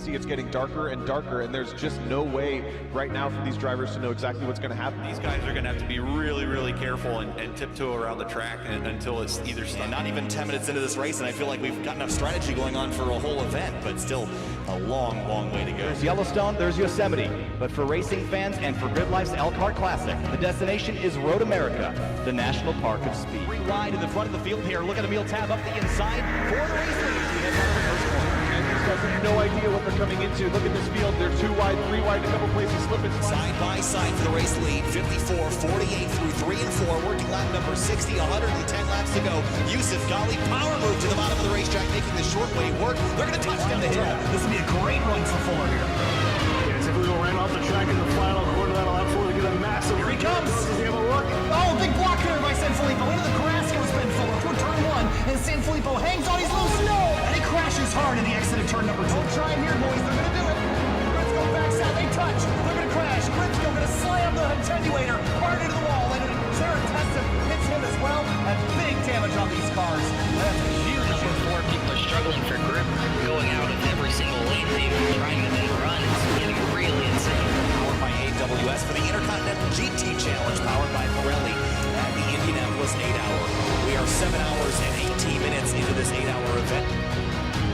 see it's getting darker and darker, and there's just no way right now for these drivers to know exactly what's going to happen. These guys are going to have to be really, really careful and tiptoe around the track until it's either not even 10 minutes into this race, and I feel like we've got enough strategy going on for a whole event, but still a long, long way to go. There's Yellowstone, there's Yosemite, but for racing fans and for Grid Life's Elkhart Classic, the destination is Road America, the National Park of Speed. Three wide in the front of the field here. Look at Emil Tab up the inside for the race lead. We head down to the first corner. And these guys have no idea what they're coming into. Look at this field. They're 2 wide, 3 wide, a couple places slipping. Side by side for the race lead. 54, 48 through 3 and 4. Working lap number 60, 110 laps to go. Yusuf Ghali power move to the bottom of the racetrack, making the short way work. They're going to touch down the hill. This will be a great run for Fuller here. Yes, if we go right off the track in the final quarter, that'll have Fuller get a massive. Here he comes. Does he have a look? Oh, big block here by Sanfilippo. Into the grass goes Ben Fuller toward turn 1, and Sanfilippo hangs on. He's loose. No! And he crashes hard in the exit of turn number 2. Don't try him here, boys. They're going to do it. Gritsko backs out. They touch. They're going to crash. Gritsko going to slam the attenuator hard into the wall, and Sarah Tesson hits him as well. That's big damage on these cars. That's huge. Number 4, people are struggling for grip, going out of every single lane, they're trying to then run. It's getting really insane. Powered by AWS for the Intercontinental GT Challenge, powered by Pirelli at the Indianapolis 8-hour. We are 7 hours and 18 minutes into this 8-hour event.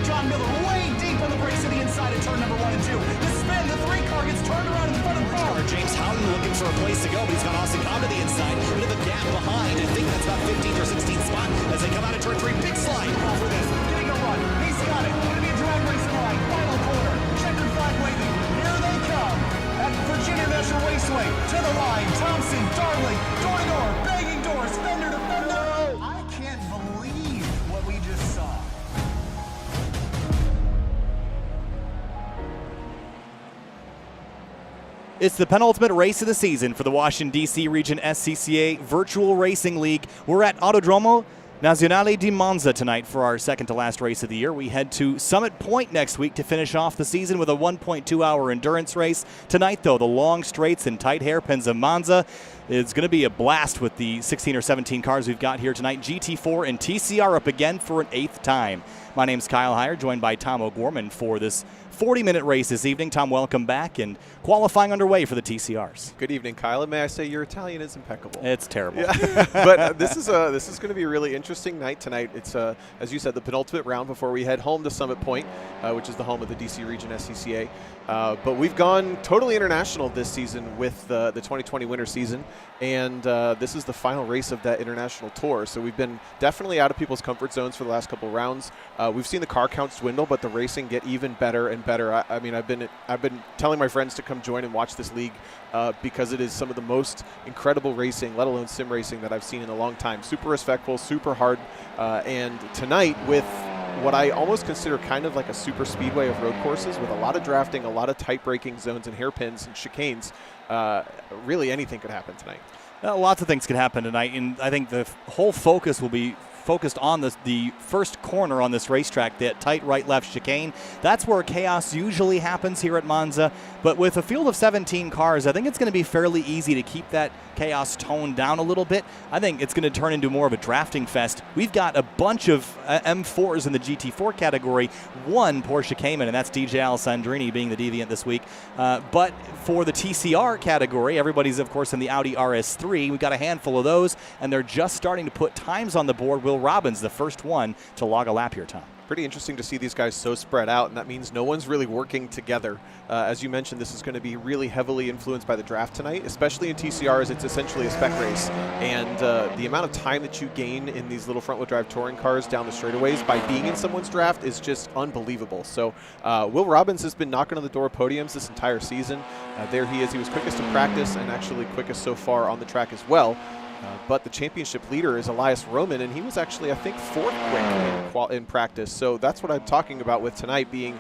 John Miller way deep on the brakes to the inside of turn number 1 and 2. The spin, the 3 car gets turned around in front of the car. James Houghton looking for a place to go, but he's got Austin Cobb to the inside. A bit of a gap behind. I think that's about 15th or 16th spot as they come out of turn 3. Big slide for this. Getting a run. He's got it. Going to be a drag racing line. Final corner. Checkered flag waving. Here they come. At Virginia National Raceway. To the line. Thompson, Darley, door to door. Banging doors. Fender to fender. I can't believe what we just saw. It's the penultimate race of the season for the Washington, D.C. Region SCCA Virtual Racing League. We're at Autodromo Nazionale di Monza tonight for our second to last race of the year. We head to Summit Point next week to finish off the season with a 1.2-hour endurance race. Tonight, though, the long straights and tight hairpins of Monza. It's going to be a blast with the 16 or 17 cars we've got here tonight. GT4 and TCR up again for an 8th time. My name's Kyle Heyer, joined by Tom O'Gorman for this 40-minute race this evening. Tom, welcome back, and qualifying underway for the TCRs. Good evening, Kyle. And may I say your Italian is impeccable. It's terrible. Yeah. But this is going to be a really interesting night tonight. It's, as you said, the penultimate round before we head home to Summit Point, which is the home of the DC Region SCCA. But we've gone totally international this season with the 2020 winter season, and this is the final race of that international tour. So we've been definitely out of people's comfort zones for the last couple of rounds. We've seen the car counts dwindle, but the racing get even better and better. I mean, I've been telling my friends to come join and watch this league because it is some of the most incredible racing, let alone sim racing, that I've seen in a long time. Super respectful, super hard, and tonight with what I almost consider kind of like a super speedway of road courses with a lot of drafting, a lot of tight braking zones and hairpins and chicanes. Really anything could happen tonight. Lots of things could happen tonight, and I think the whole focus will be focused on the first corner on this racetrack, that tight right-left chicane. That's where chaos usually happens here at Monza, but with a field of 17 cars, I think it's going to be fairly easy to keep that chaos toned down a little bit. I think it's going to turn into more of a drafting fest. We've got a bunch of M4s in the GT4 category, one Porsche Cayman, and that's DJ Alessandrini being the deviant this week. But for the TCR category, everybody's, of course, in the Audi RS3. We've got a handful of those, and they're just starting to put times on the board. Will Robbins, the first one to log a lap here, Tom. Pretty interesting to see these guys so spread out, and that means no one's really working together. As you mentioned, this is going to be really heavily influenced by the draft tonight, especially in TCR, as it's essentially a spec race. And the amount of time that you gain in these little front-wheel drive touring cars down the straightaways by being in someone's draft is just unbelievable. So Will Robbins has been knocking on the door of podiums this entire season. There he is. He was quickest in practice and actually quickest so far on the track as well. But the championship leader is Elias Roman, and he was actually, I think, 4th quick in practice. So that's what I'm talking about with tonight being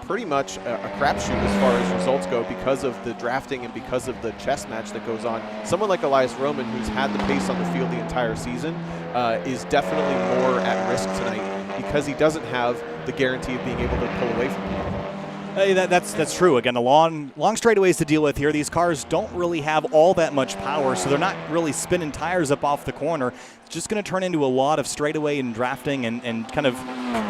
pretty much a crapshoot as far as results go because of the drafting and because of the chess match that goes on. Someone like Elias Roman, who's had the pace on the field the entire season, is definitely more at risk tonight because he doesn't have the guarantee of being able to pull away from people. Hey, that's true. Again, the long straightaways to deal with here. These cars don't really have all that much power, so they're not really spinning tires up off the corner. It's just going to turn into a lot of straightaway and drafting and kind of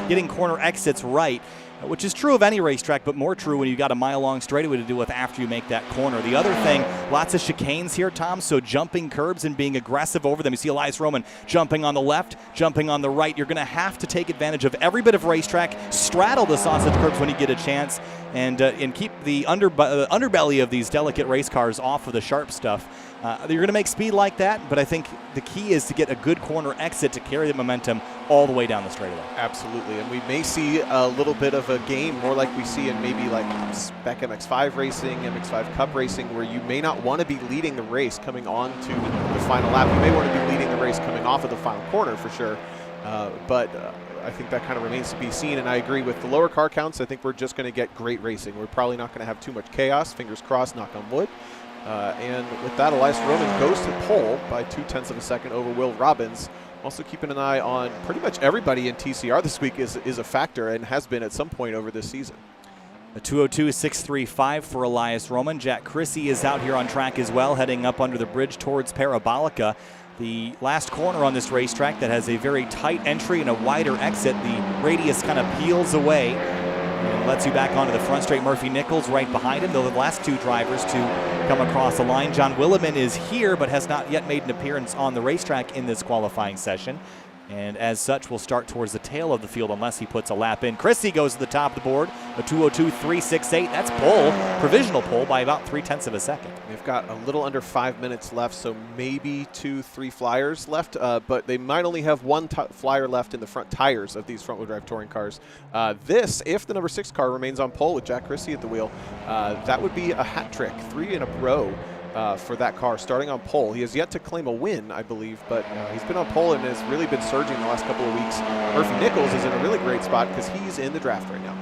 getting corner exits right. which is true of any racetrack, but more true when you've got a mile-long straightaway to deal with after you make that corner. The other thing, lots of chicanes here, Tom, so jumping curbs and being aggressive over them. You see Elias Roman jumping on the left, jumping on the right. You're going to have to take advantage of every bit of racetrack, straddle the sausage curbs when you get a chance, and keep the underbelly of these delicate race cars off of the sharp stuff. You're going to make speed like that, but I think the key is to get a good corner exit to carry the momentum all the way down the straightaway. Absolutely, and we may see a little bit of a game, more like we see in maybe like Spec MX-5 racing, MX-5 Cup racing, where you may not want to be leading the race coming on to the final lap. You may want to be leading the race coming off of the final corner for sure, but I think that kind of remains to be seen, and I agree with the lower car counts. I think we're just going to get great racing. We're probably not going to have too much chaos, fingers crossed, knock on wood. And with that, Elias Roman goes to pole by 0.2 of a second over Will Robbins. Also keeping an eye on pretty much everybody in TCR this week is a factor and has been at some point over this season. A 2:02.635 for Elias Roman. Jack Chrissy is out here on track as well, heading up under the bridge towards Parabolica. The last corner on this racetrack that has a very tight entry and a wider exit. The radius kind of peels away and lets you back onto the front straight. Murphy Nichols right behind him. They're the last two drivers to come across the line. John Willeman is here but has not yet made an appearance on the racetrack in this qualifying session. And as such, will start towards the tail of the field unless he puts a lap in. Chrissy goes to the top of the board, a 2:02.368. That's pole, provisional pole by about 0.3 of a second. They've got a little under 5 minutes left, so maybe 2-3 flyers left, but they might only have one flyer left in the front tires of these front-wheel drive touring cars. This, if the number 6 car remains on pole with Jack Chrissy at the wheel, that would be a hat trick, 3 in a row. For that car starting on pole. He has yet to claim a win, I believe, but he's been on pole and has really been surging the last couple of weeks. Murphy Nichols is in a really great spot because he's in the draft right now.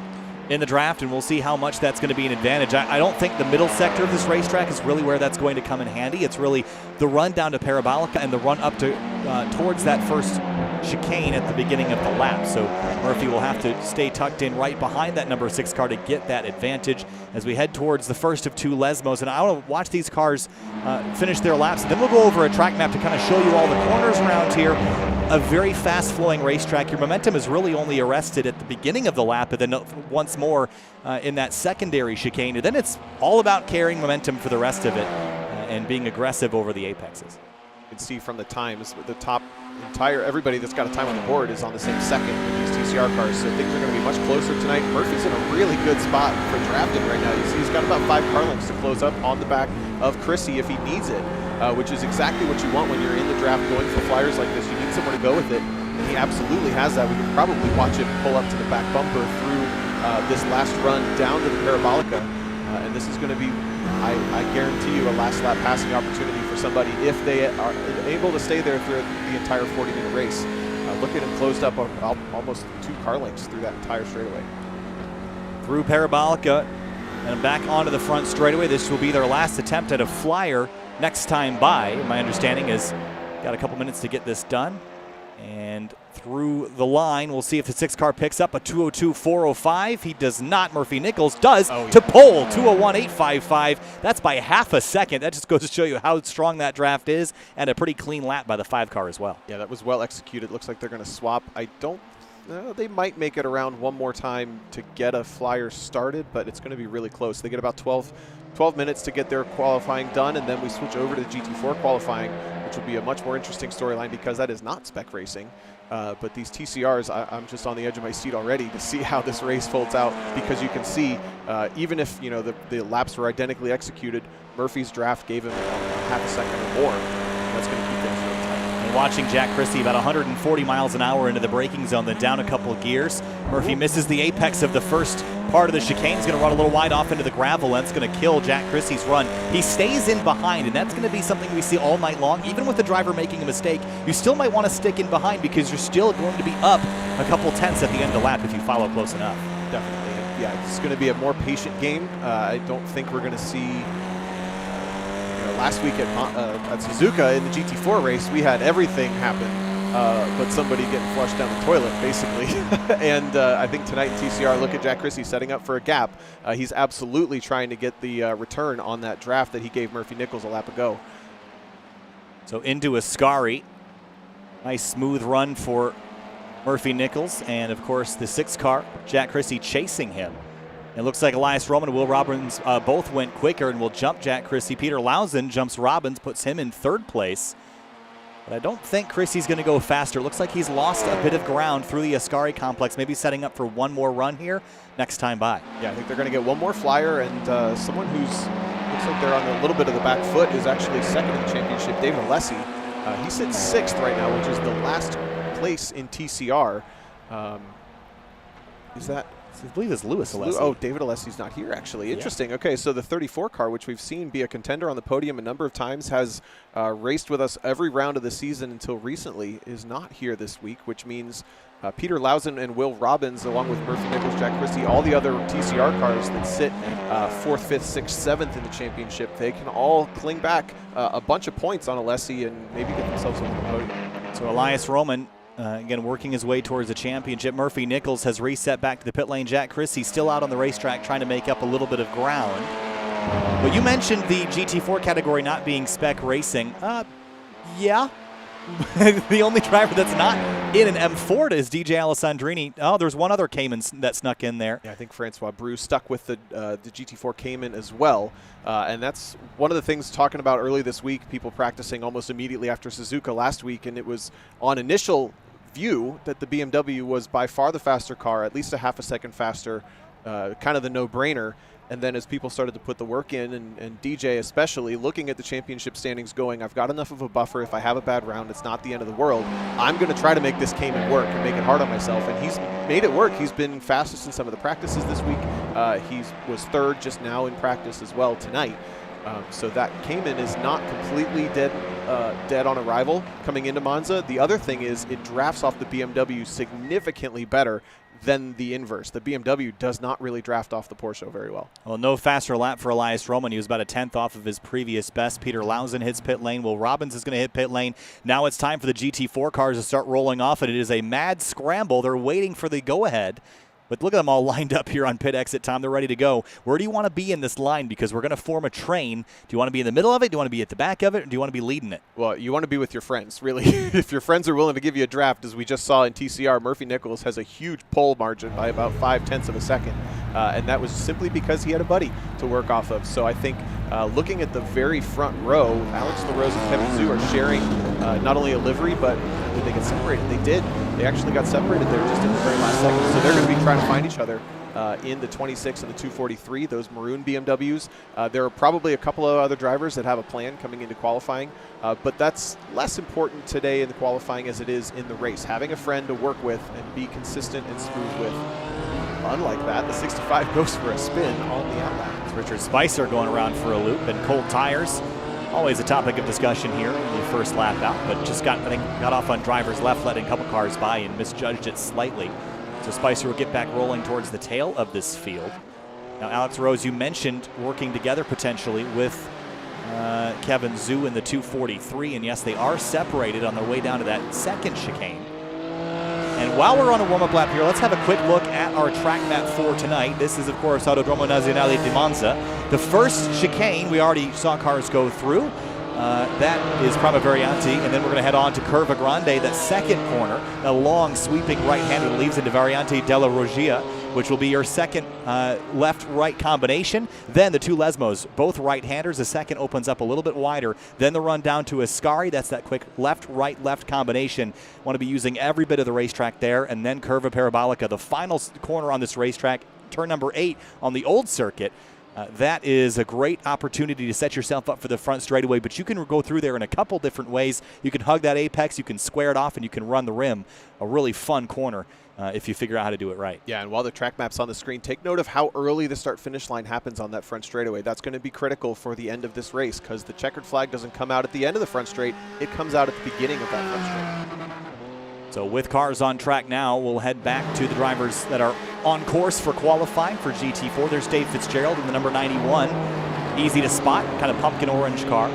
In the draft, and we'll see how much that's going to be an advantage. I don't think the middle sector of this racetrack is really where that's going to come in handy. It's really the run down to Parabolica and the run up to towards that first chicane at the beginning of the lap. So Murphy will have to stay tucked in right behind that number 6 car to get that advantage as we head towards the first of 2 Lesmos. And I want to watch these cars finish their laps. And then we'll go over a track map to kind of show you all the corners around here. A very fast-flowing racetrack. Your momentum is really only arrested at the beginning of the lap, and then once more in that secondary chicane. And then it's all about carrying momentum for the rest of it and being aggressive over the apexes. You can see from the times, the top everybody that's got a time on the board is on the same second with these TCR cars, so things are going to be much closer tonight. Murphy's in a really good spot for drafting right now. You see he's got about 5 car lengths to close up on the back of Chrissy if he needs it, which is exactly what you want when you're in the draft going for flyers like this. You need somewhere to go with it, and he absolutely has that. We can probably watch him pull up to the back bumper through this last run down to the Parabolica, and this is going to be, I guarantee you, a last lap passing opportunity for somebody if they are able to stay there through the entire 40-minute race. Look at him closed up almost 2 car lengths through that entire straightaway. Through Parabolica and back onto the front straightaway. This will be their last attempt at a flyer next time by. My understanding is got a couple minutes to get this done. And through the line, we'll see if the 6 car picks up a 2:02.405. He does not. Murphy Nichols does to pole, 2:01.855. That's by half a second. That just goes to show you how strong that draft is, and a pretty clean lap by the 5 car as well. Yeah, that was well executed. Looks like they're going to swap. They might make it around one more time to get a flyer started, but it's going to be really close. They get about 12 minutes to get their qualifying done, and then we switch over to the GT4 qualifying, which will be a much more interesting storyline because that is not spec racing. But these TCRs, I'm just on the edge of my seat already to see how this race folds out, because you can see, even if the laps were identically executed, Murphy's draft gave him half a second or more. That's going to keep things really tight. And watching Jack Chrissy about 140 miles an hour into the braking zone, then down a couple of gears. Murphy misses the apex of the first part of the chicane. He's going to run a little wide off into the gravel. That's going to kill Jack Chrissy's run. He stays in behind, and that's going to be something we see all night long. Even with the driver making a mistake, you still might want to stick in behind because you're still going to be up a couple tenths at the end of the lap if you follow close enough. Definitely. Yeah, it's going to be a more patient game. I don't think we're going to see... last week at Suzuka in the GT4 race, we had everything happen, but somebody getting flushed down the toilet, basically. And I think tonight in TCR, look at Jack Chrissy setting up for a gap. He's absolutely trying to get the return on that draft that he gave Murphy Nichols a lap ago. So into Ascari. Nice smooth run for Murphy Nichols, and of course the 6 car, Jack Christie, chasing him. It looks like Elias Roman and Will Robbins both went quicker and will jump Jack Christie. Peter Lausen jumps Robbins, puts him in 3rd place. But I don't think Christie's going to go faster. Looks like he's lost a bit of ground through the Ascari complex, maybe setting up for one more run here next time by. Yeah, I think they're going to get one more flyer, and someone who's looks like they're on a little bit of the back foot is actually 2nd in the championship, David Alessi. He sits 6th right now, which is the last place in TCR. Is that? I believe it's Lewis Alessi. Oh, David Alessi's not here, actually. Interesting. Yeah. Okay, so the 34 car, which we've seen be a contender on the podium a number of times, has raced with us every round of the season until recently, is not here this week, which means Peter Lausen and Will Robbins, along with Murphy Nichols, Jack Christie, all the other TCR cars that sit 4th, 5th, 6th, 7th in the championship, they can all cling back a bunch of points on Alessi and maybe get themselves on the podium. So Elias Roman, again, working his way towards the championship. Murphy Nichols has reset back to the pit lane. Jack Christie still out on the racetrack trying to make up a little bit of ground. But you mentioned the GT4 category not being spec racing. Yeah. The only driver that's not in an M4 is DJ Alessandrini. Oh, there's one other Cayman that snuck in there. Yeah, I think Francois Brou stuck with the GT4 Cayman as well. And that's one of the things talking about early this week, people practicing almost immediately after Suzuka last week, and it was on initial view that the BMW was by far the faster car, at least a half a second faster, kind of the no-brainer. And then as people started to put the work in, and DJ especially, looking at the championship standings going, I've got enough of a buffer. If I have a bad round, it's not the end of the world. I'm going to try to make this Cayman work and make it hard on myself. And he's made it work. He's been fastest in some of the practices this week. He was 3rd just now in practice as well tonight. So that Cayman is not completely dead on arrival coming into Monza. The other thing is it drafts off the BMW significantly better than the inverse. The BMW does not really draft off the Porsche very well. Well, no faster lap for Elias Roman. He was about a 10th off of his previous best. Peter Lausen hits pit lane. Will Robbins is going to hit pit lane. Now it's time for the GT4 cars to start rolling off, and it is a mad scramble. They're waiting for the go-ahead. But look at them all lined up here on pit exit time. They're ready to go. Where do you want to be in this line? Because we're going to form a train. Do you want to be in the middle of it? Do you want to be at the back of it? Or do you want to be leading it? Well, you want to be with your friends, really. If your friends are willing to give you a draft, as we just saw in TCR, Murphy Nichols has a huge pole margin by about 0.5 of a second. And that was simply because he had a buddy to work off of. So I think looking at the very front row, Alex LaRose and Kevin Zhu are sharing not only a livery, but did they get separated? They did. They actually got separated there just in the very last second. So they're going to be trying to find each other in the 26 and the 243, those maroon BMWs. There are probably a couple of other drivers that have a plan coming into qualifying, but that's less important today in the qualifying as it is in the race. Having a friend to work with and be consistent and smooth with. Unlike that, the 65 goes for a spin on the outlap. It's Richard Spicer going around for a loop, and cold tires. Always a topic of discussion here in the first lap out, but just got off on driver's left, letting a couple cars by and misjudged it slightly. So Spicer will get back rolling towards the tail of this field. Now, Alex Rose, you mentioned working together potentially with Kevin Zhu in the 243, and yes, they are separated on their way down to that second chicane. And while we're on a warm-up lap here, let's have a quick look at our track map for tonight. This is, of course, Autodromo Nazionale di Monza. The first chicane we already saw cars go through. That is Prima Varianti, and then we're going to head on to Curva Grande, that second corner, a long sweeping right-hander that leads into Varianti della Roggia, which will be your second left-right combination. Then the two Lesmos, both right-handers. The second opens up a little bit wider. Then the run down to Ascari. That's that quick left-right-left combination. Want to be using every bit of the racetrack there. And then Curva Parabolica, the final corner on this racetrack, turn number 8 on the old circuit. That is a great opportunity to set yourself up for the front straightaway, but you can go through there in a couple different ways. You can hug that apex, you can square it off, and you can run the rim. A really fun corner if you figure out how to do it right. Yeah, and while the track map's on the screen, take note of how early the start-finish line happens on that front straightaway. That's going to be critical for the end of this race because the checkered flag doesn't come out at the end of the front straight. It comes out at the beginning of that front straight. So with cars on track now, we'll head back to the drivers that are on course for qualifying for GT4. There's Dave Fitzgerald in the number 91. Easy to spot, kind of pumpkin orange car.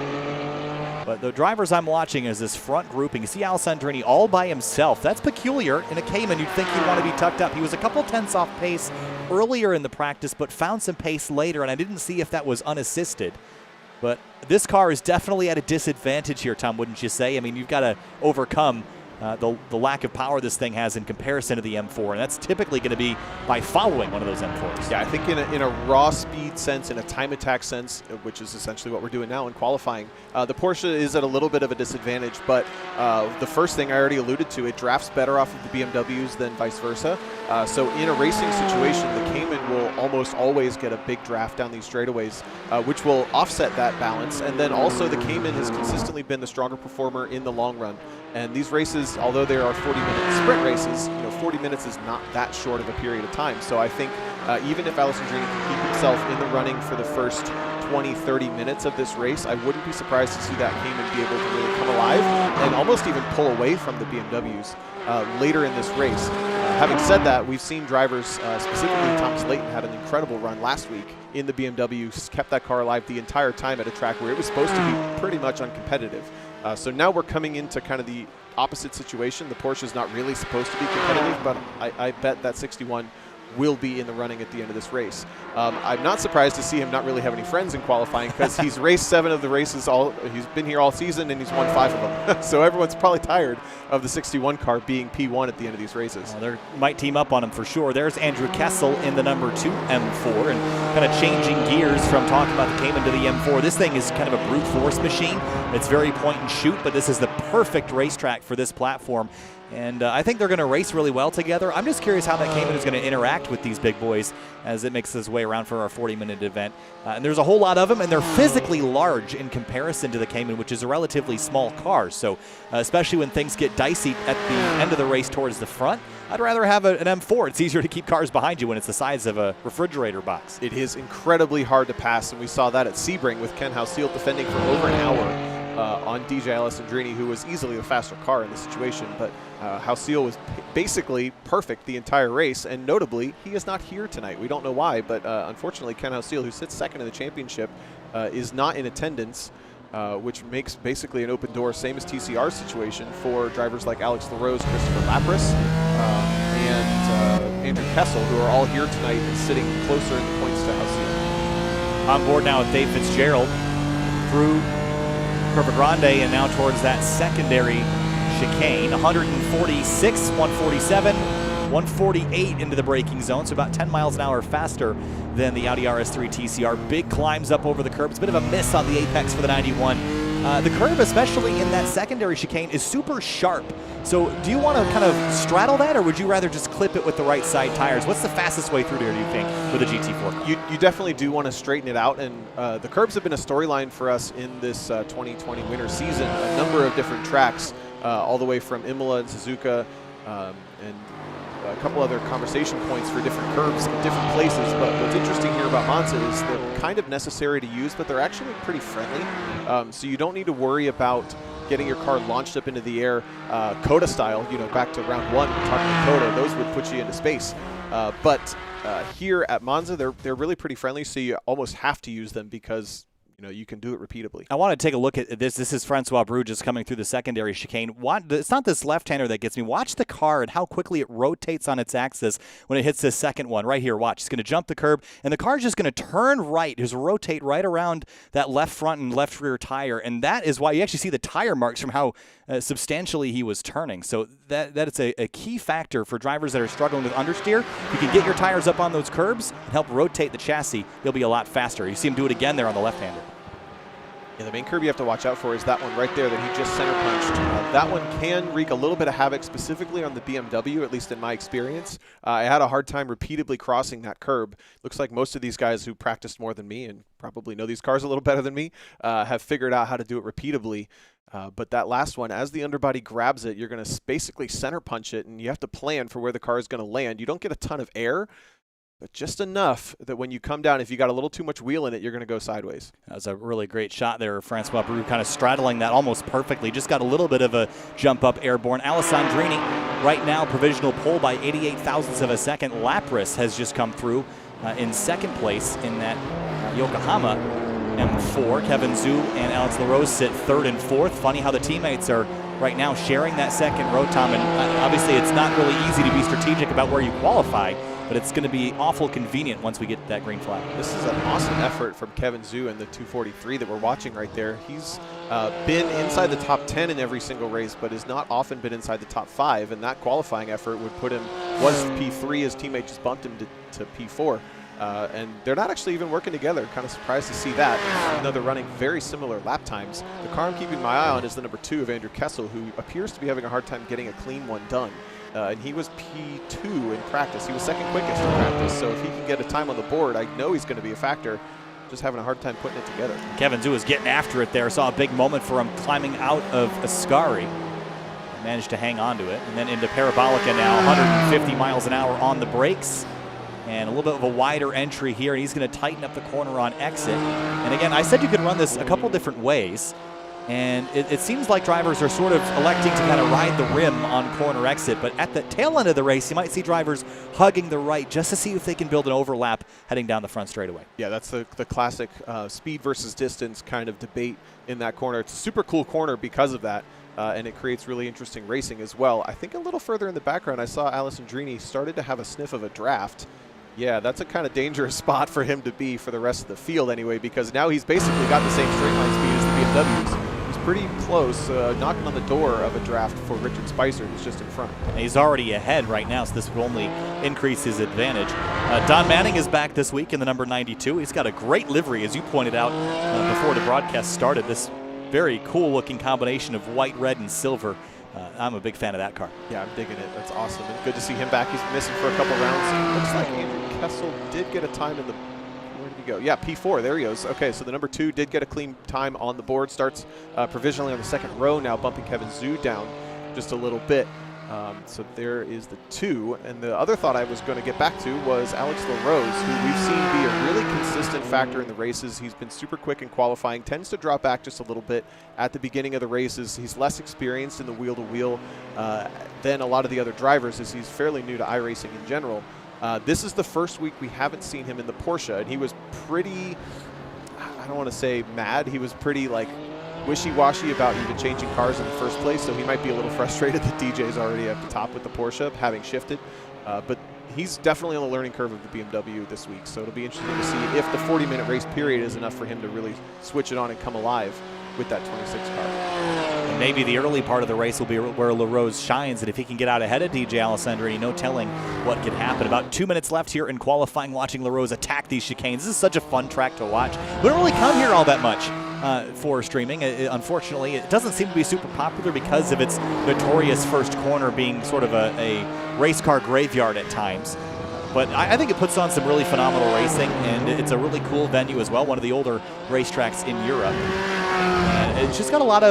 But the drivers I'm watching is this front grouping. You see Alessandrini all by himself. That's peculiar. In a Cayman, you'd think he'd want to be tucked up. He was a couple tenths off pace earlier in the practice, but found some pace later, and I didn't see if that was unassisted. But this car is definitely at a disadvantage here, Tom, wouldn't you say? I mean, you've got to overcome the lack of power this thing has in comparison to the M4, and that's typically going to be by following one of those M4s. Yeah, I think in a raw speed sense, in a time attack sense, which is essentially what we're doing now in qualifying, the Porsche is at a little bit of a disadvantage, but the first thing I already alluded to, it drafts better off of the BMWs than vice versa. So in a racing situation, the Cayman will almost always get a big draft down these straightaways, which will offset that balance. And then also the Cayman has consistently been the stronger performer in the long run. And these races, although they are 40-minute sprint races, 40 minutes is not that short of a period of time. So I think even if Alessandrini can keep himself in the running for the first 20, 30 minutes of this race, I wouldn't be surprised to see that Cayman be able to really come alive and almost even pull away from the BMWs later in this race. Having said that, we've seen drivers, specifically Thomas Layton had an incredible run last week in the BMW, kept that car alive the entire time at a track where it was supposed to be pretty much uncompetitive. So now we're coming into kind of the opposite situation. The Porsche is not really supposed to be competitive, but I bet that 61 will be in the running at the end of this race. I'm not surprised to see him not really have any friends in qualifying, because he's raced 7 of the races, he's been here all season and he's won 5 of them. So everyone's probably tired of the 61 car being P1 at the end of these races. Well, they might team up on him for sure. There's Andrew Kessel in the number 2 M4, and kind of changing gears from talking about the Cayman to the M4. This thing is kind of a brute force machine. It's very point and shoot, but this is the perfect racetrack for this platform. And I think they're going to race really well together. I'm just curious how that Cayman is going to interact with these big boys as it makes its way around for our 40-minute event. And there's a whole lot of them, and they're physically large in comparison to the Cayman, which is a relatively small car. So especially when things get dicey at the end of the race towards the front, I'd rather have an M4. It's easier to keep cars behind you when it's the size of a refrigerator box. It is incredibly hard to pass, and we saw that at Sebring with Ken Hausiel defending for over an hour on DJ Alessandrini, who was easily the faster car in the situation. But Hausiel was basically perfect the entire race, and notably, he is not here tonight. We don't know why, but unfortunately, Ken Hausiel, who sits second in the championship, is not in attendance, which makes basically an open door, same as TCR's situation, for drivers like Alex LaRose, Christopher Lapras, and Andrew Kessel, who are all here tonight and sitting closer in the points to Hausiel. On board now with Dave Fitzgerald through Curva Grande and now towards that secondary chicane. 146, 147, 148 into the braking zone, so about 10 miles an hour faster than the Audi RS3 TCR. Big climbs up over the curb. It's a bit of a miss on the apex for the 91. The curve, especially in that secondary chicane, is super sharp. So do you want to kind of straddle that, or would you rather just clip it with the right side tires? What's the fastest way through there, do you think, with a GT4? You definitely do want to straighten it out, and the curbs have been a storyline for us in this 2020 winter season. A number of different tracks, all the way from Imola and Suzuka, and a couple other conversation points for different curbs in different places. But what's interesting here about Monza is they're kind of necessary to use, but they're actually pretty friendly. So you don't need to worry about getting your car launched up into the air, Coda style, back to round 1, we're talking Coda, those would put you into space. But here at Monza, they're really pretty friendly, so you almost have to use them because you can do it repeatedly. I want to take a look at this. This is Francois Brou just coming through the secondary chicane. It's not this left-hander that gets me. Watch the car and how quickly it rotates on its axis when it hits this second one. Right here, watch. It's going to jump the curb, and the car is just going to turn right, just rotate right around that left front and left rear tire, and that is why you actually see the tire marks from how substantially he was turning. So that is a key factor for drivers that are struggling with understeer. If you can get your tires up on those curbs and help rotate the chassis, you'll be a lot faster. You see him do it again there on the left-hander. Yeah, the main curb you have to watch out for is that one right there that he just center punched. That one can wreak a little bit of havoc, specifically on the BMW, at least in my experience. I had a hard time repeatedly crossing that curb. Looks like most of these guys who practiced more than me and probably know these cars a little better than me have figured out how to do it repeatedly. But that last one, as the underbody grabs it, you're going to basically center punch it, and you have to plan for where the car is going to land. You don't get a ton of air, but just enough that when you come down, if you got a little too much wheel in it, you're going to go sideways. That was a really great shot there. Francois Brou kind of straddling that almost perfectly. Just got a little bit of a jump up airborne. Alessandrini right now provisional pole by 88 thousandths of a second. Lapras has just come through in second place in that Yokohama M4. Kevin Zhu and Alex LaRose sit third and fourth. Funny how the teammates are right now sharing that second row, Tom, and obviously it's not really easy to be strategic about where you qualify. but it's going to be awful convenient once we get that green flag. This is an awesome effort from Kevin Zhu and the 243 that we're watching right there. He's been inside the top 10 in every single race, but has not often been inside the top 5, and that qualifying effort would put him, was P3, his teammate just bumped him to P4. And they're not actually even working together. Kind of surprised to see that, even though they're running very similar lap times. The car I'm keeping my eye on is the number 2 of Andrew Kessel, who appears to be having a hard time getting a clean one done. And he was P2 in practice. He was second quickest in practice, so if he can get a time on the board, I know he's going to be a factor. Just having a hard time putting it together. Kevin Zhu is getting after it there. Saw a big moment for him climbing out of Ascari. Managed to hang on to it. And then into Parabolica now, 150 miles an hour on the brakes. And a little bit of a wider entry here, and he's going to tighten up the corner on exit. And again, I said you could run this a couple different ways, and it seems like drivers are sort of electing to kind of ride the rim on corner exit, but at the tail end of the race, you might see drivers hugging the right just to see if they can build an overlap heading down the front straightaway. Yeah, that's the classic speed versus distance kind of debate in that corner. It's a super cool corner because of that. And it creates really interesting racing as well. I think a little further in the background, I saw Alessandrini started to have a sniff of a draft. Yeah, that's a kind of dangerous spot for him to be for the rest of the field anyway, because now he's basically got the same straight line speed as the BMWs. He's pretty close, knocking on the door of a draft for Richard Spicer, who's just in front. And he's already ahead right now, so this will only increase his advantage. Don Manning is back this week in the number 92. He's got a great livery, as you pointed out before the broadcast started. This very cool-looking combination of white, red, and silver. I'm a big fan of that car. Yeah, I'm digging it. That's awesome. And good to see him back. He's been missing for a couple rounds. Looks like Andrew Kessel did get a time in the... Where did he go? Yeah, P4. There he goes. Okay, so the number 2 did get a clean time on the board. Starts provisionally on the second row now, bumping Kevin Zhu down just a little bit. So there is the 2. And the other thought I was going to get back to was Alex LaRose, who we've seen be a really consistent factor in the races. He's been super quick in qualifying, tends to drop back just a little bit at the beginning of the races. He's less experienced in the wheel-to-wheel than a lot of the other drivers, as he's fairly new to iRacing in general. This is the first week we haven't seen him in the Porsche, and he was pretty, I don't want to say mad, he was pretty like wishy-washy about even changing cars in the first place, so he might be a little frustrated that DJ's already at the top with the Porsche, having shifted. But he's definitely on the learning curve of the BMW this week, so it'll be interesting to see if the 40-minute race period is enough for him to really switch it on and come alive with that 26 car. And maybe the early part of the race will be where LaRose shines, and if he can get out ahead of DJ Alessandrini, no telling what could happen. About 2 minutes left here in qualifying, watching LaRose attack these chicanes. This is such a fun track to watch. We don't really come here all that much for streaming. Unfortunately, it doesn't seem to be super popular because of its notorious first corner being sort of a race car graveyard at times. But I think it puts on some really phenomenal racing, and it's a really cool venue as well, one of the older racetracks in Europe. And it's just got a lot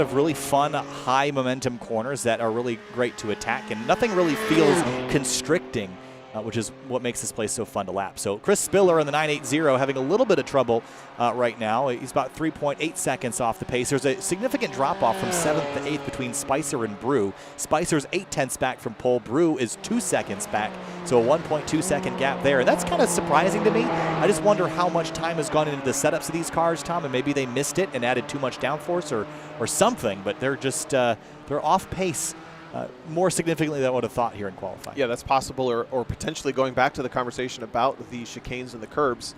of really fun, high momentum corners that are really great to attack, and nothing really feels constricting, which is what makes this place so fun to lap. So Chris Spiller in the 980 having a little bit of trouble right now. He's about 3.8 seconds off the pace. There's a significant drop-off from 7th to 8th between Spicer and Brew. Spicer's 0.8 back from pole. Brew is 2 seconds back, so a 1.2 second gap there. And that's kind of surprising to me. I just wonder how much time has gone into the setups of these cars, Tom, and maybe they missed it and added too much downforce or something, but they're just they're off pace more significantly than I would have thought here in qualifying. Yeah, that's possible, or potentially going back to the conversation about the chicanes and the curbs,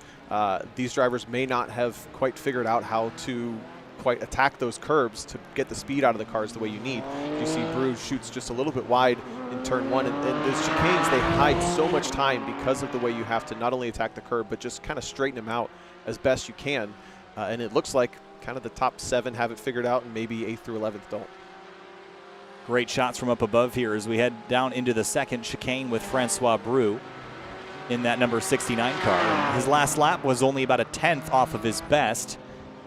these drivers may not have quite figured out how to quite attack those curbs to get the speed out of the cars the way you need. You see Brew shoots just a little bit wide in turn 1, and those chicanes, they hide so much time because of the way you have to not only attack the curb, but just kind of straighten them out as best you can. And it looks like kind of the top 7 have it figured out, and maybe 8th through 11th don't. Great shots from up above here as we head down into the second chicane with Francois Brew in that number 69 car. His last lap was only about a 10th off of his best,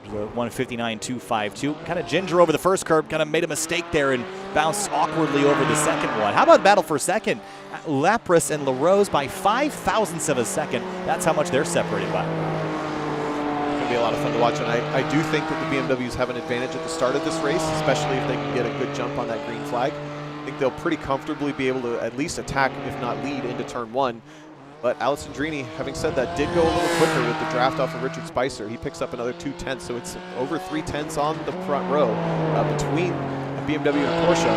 1:59.252. Kind of ginger over the first curb, kind of made a mistake there and bounced awkwardly over the second one. How about battle for second? Lapras and LaRose by 0.005 of a second. That's how much they're separated by. Be a lot of fun to watch, and I do think that the BMWs have an advantage at the start of this race, especially if they can get a good jump on that green flag. I think they'll pretty comfortably be able to at least attack, if not lead, into turn 1. But Alessandrini, having said that, did go a little quicker with the draft off of Richard Spicer. He picks up another 2/10, so it's over 3/10 on the front row between a BMW and a Porsche.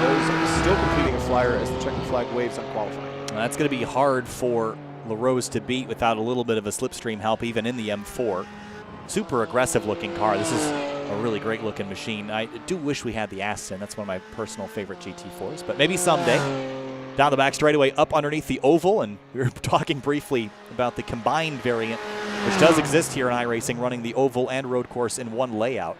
Those still completing a flyer as the checkered flag waves on qualifying. That's going to be hard for LaRose to beat without a little bit of a slipstream help, even in the M4. Super aggressive looking car. This is a really great looking machine. I do wish we had the Aston. That's one of my personal favorite GT4s, but maybe someday. Down the back straightaway, up underneath the oval, and we were talking briefly about the combined variant, which does exist here in iRacing, running the oval and road course in one layout.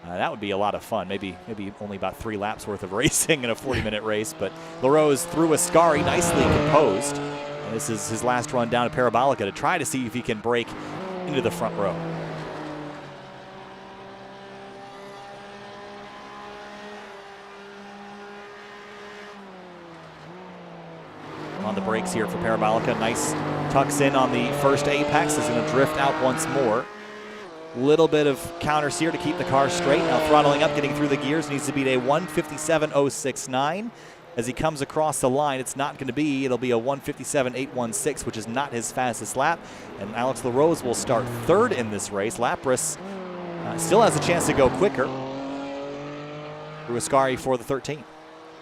That would be a lot of fun. Maybe only about 3 laps worth of racing in a 40-minute race, but LaRose through Ascari, nicely composed. And this is his last run down to Parabolica to try to see if he can break into the front row. On the brakes here for Parabolica. Nice tucks in on the first apex. Is going to drift out once more. Little bit of counter steer to keep the car straight. Now throttling up, getting through the gears. Needs to beat a 1:57.069. As he comes across the line, it's not going to be. It'll be a 1:57.816, which is not his fastest lap. And Alex LaRose will start third in this race. Lapras still has a chance to go quicker. Through Ascari for the 13.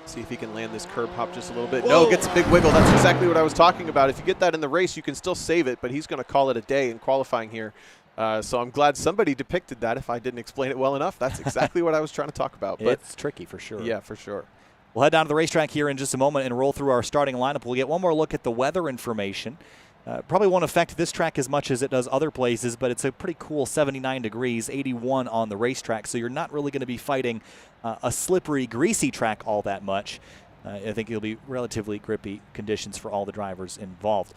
See if he can land this curb hop just a little bit. Whoa. No, gets a big wiggle. That's exactly what I was talking about. If you get that in the race, you can still save it, but he's going to call it a day in qualifying here. So I'm glad somebody depicted that. If I didn't explain it well enough, that's exactly what I was trying to talk about. But it's tricky for sure. Yeah, for sure. We'll head down to the racetrack here in just a moment and roll through our starting lineup. We'll get one more look at the weather information. Probably won't affect this track as much as it does other places, but it's a pretty cool 79 degrees, 81 on the racetrack, so you're not really going to be fighting a slippery, greasy track all that much. I think it'll be relatively grippy conditions for all the drivers involved.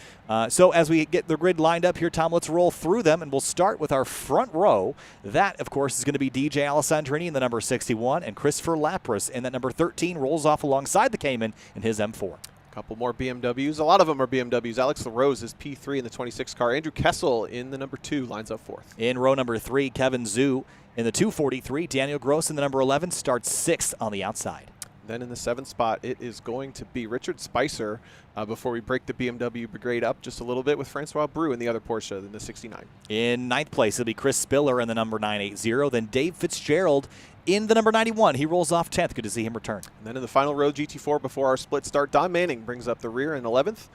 So as we get the grid lined up here, Tom, let's roll through them, and we'll start with our front row. That, of course, is going to be DJ Alessandrini in the number 61, and Christopher Lapras in that number 13 rolls off alongside the Cayman in his M4. A couple more BMWs. A lot of them are BMWs. Alex LaRose is P3 in the 26 car. Andrew Kessel in the number 2 lines up 4th. In row number 3, Kevin Zhu in the 243. Daniel Gross in the number 11 starts 6th on the outside. Then in the 7th spot, it is going to be Richard Spicer before we break the BMW grade up just a little bit with Francois Brou in the other Porsche in the 69. In 9th place, it'll be Chris Spiller in the number 980. Then Dave Fitzgerald in the number 91. He rolls off 10th. Good to see him return. And then in the final row, GT4 before our split start, Don Manning brings up the rear in 11th.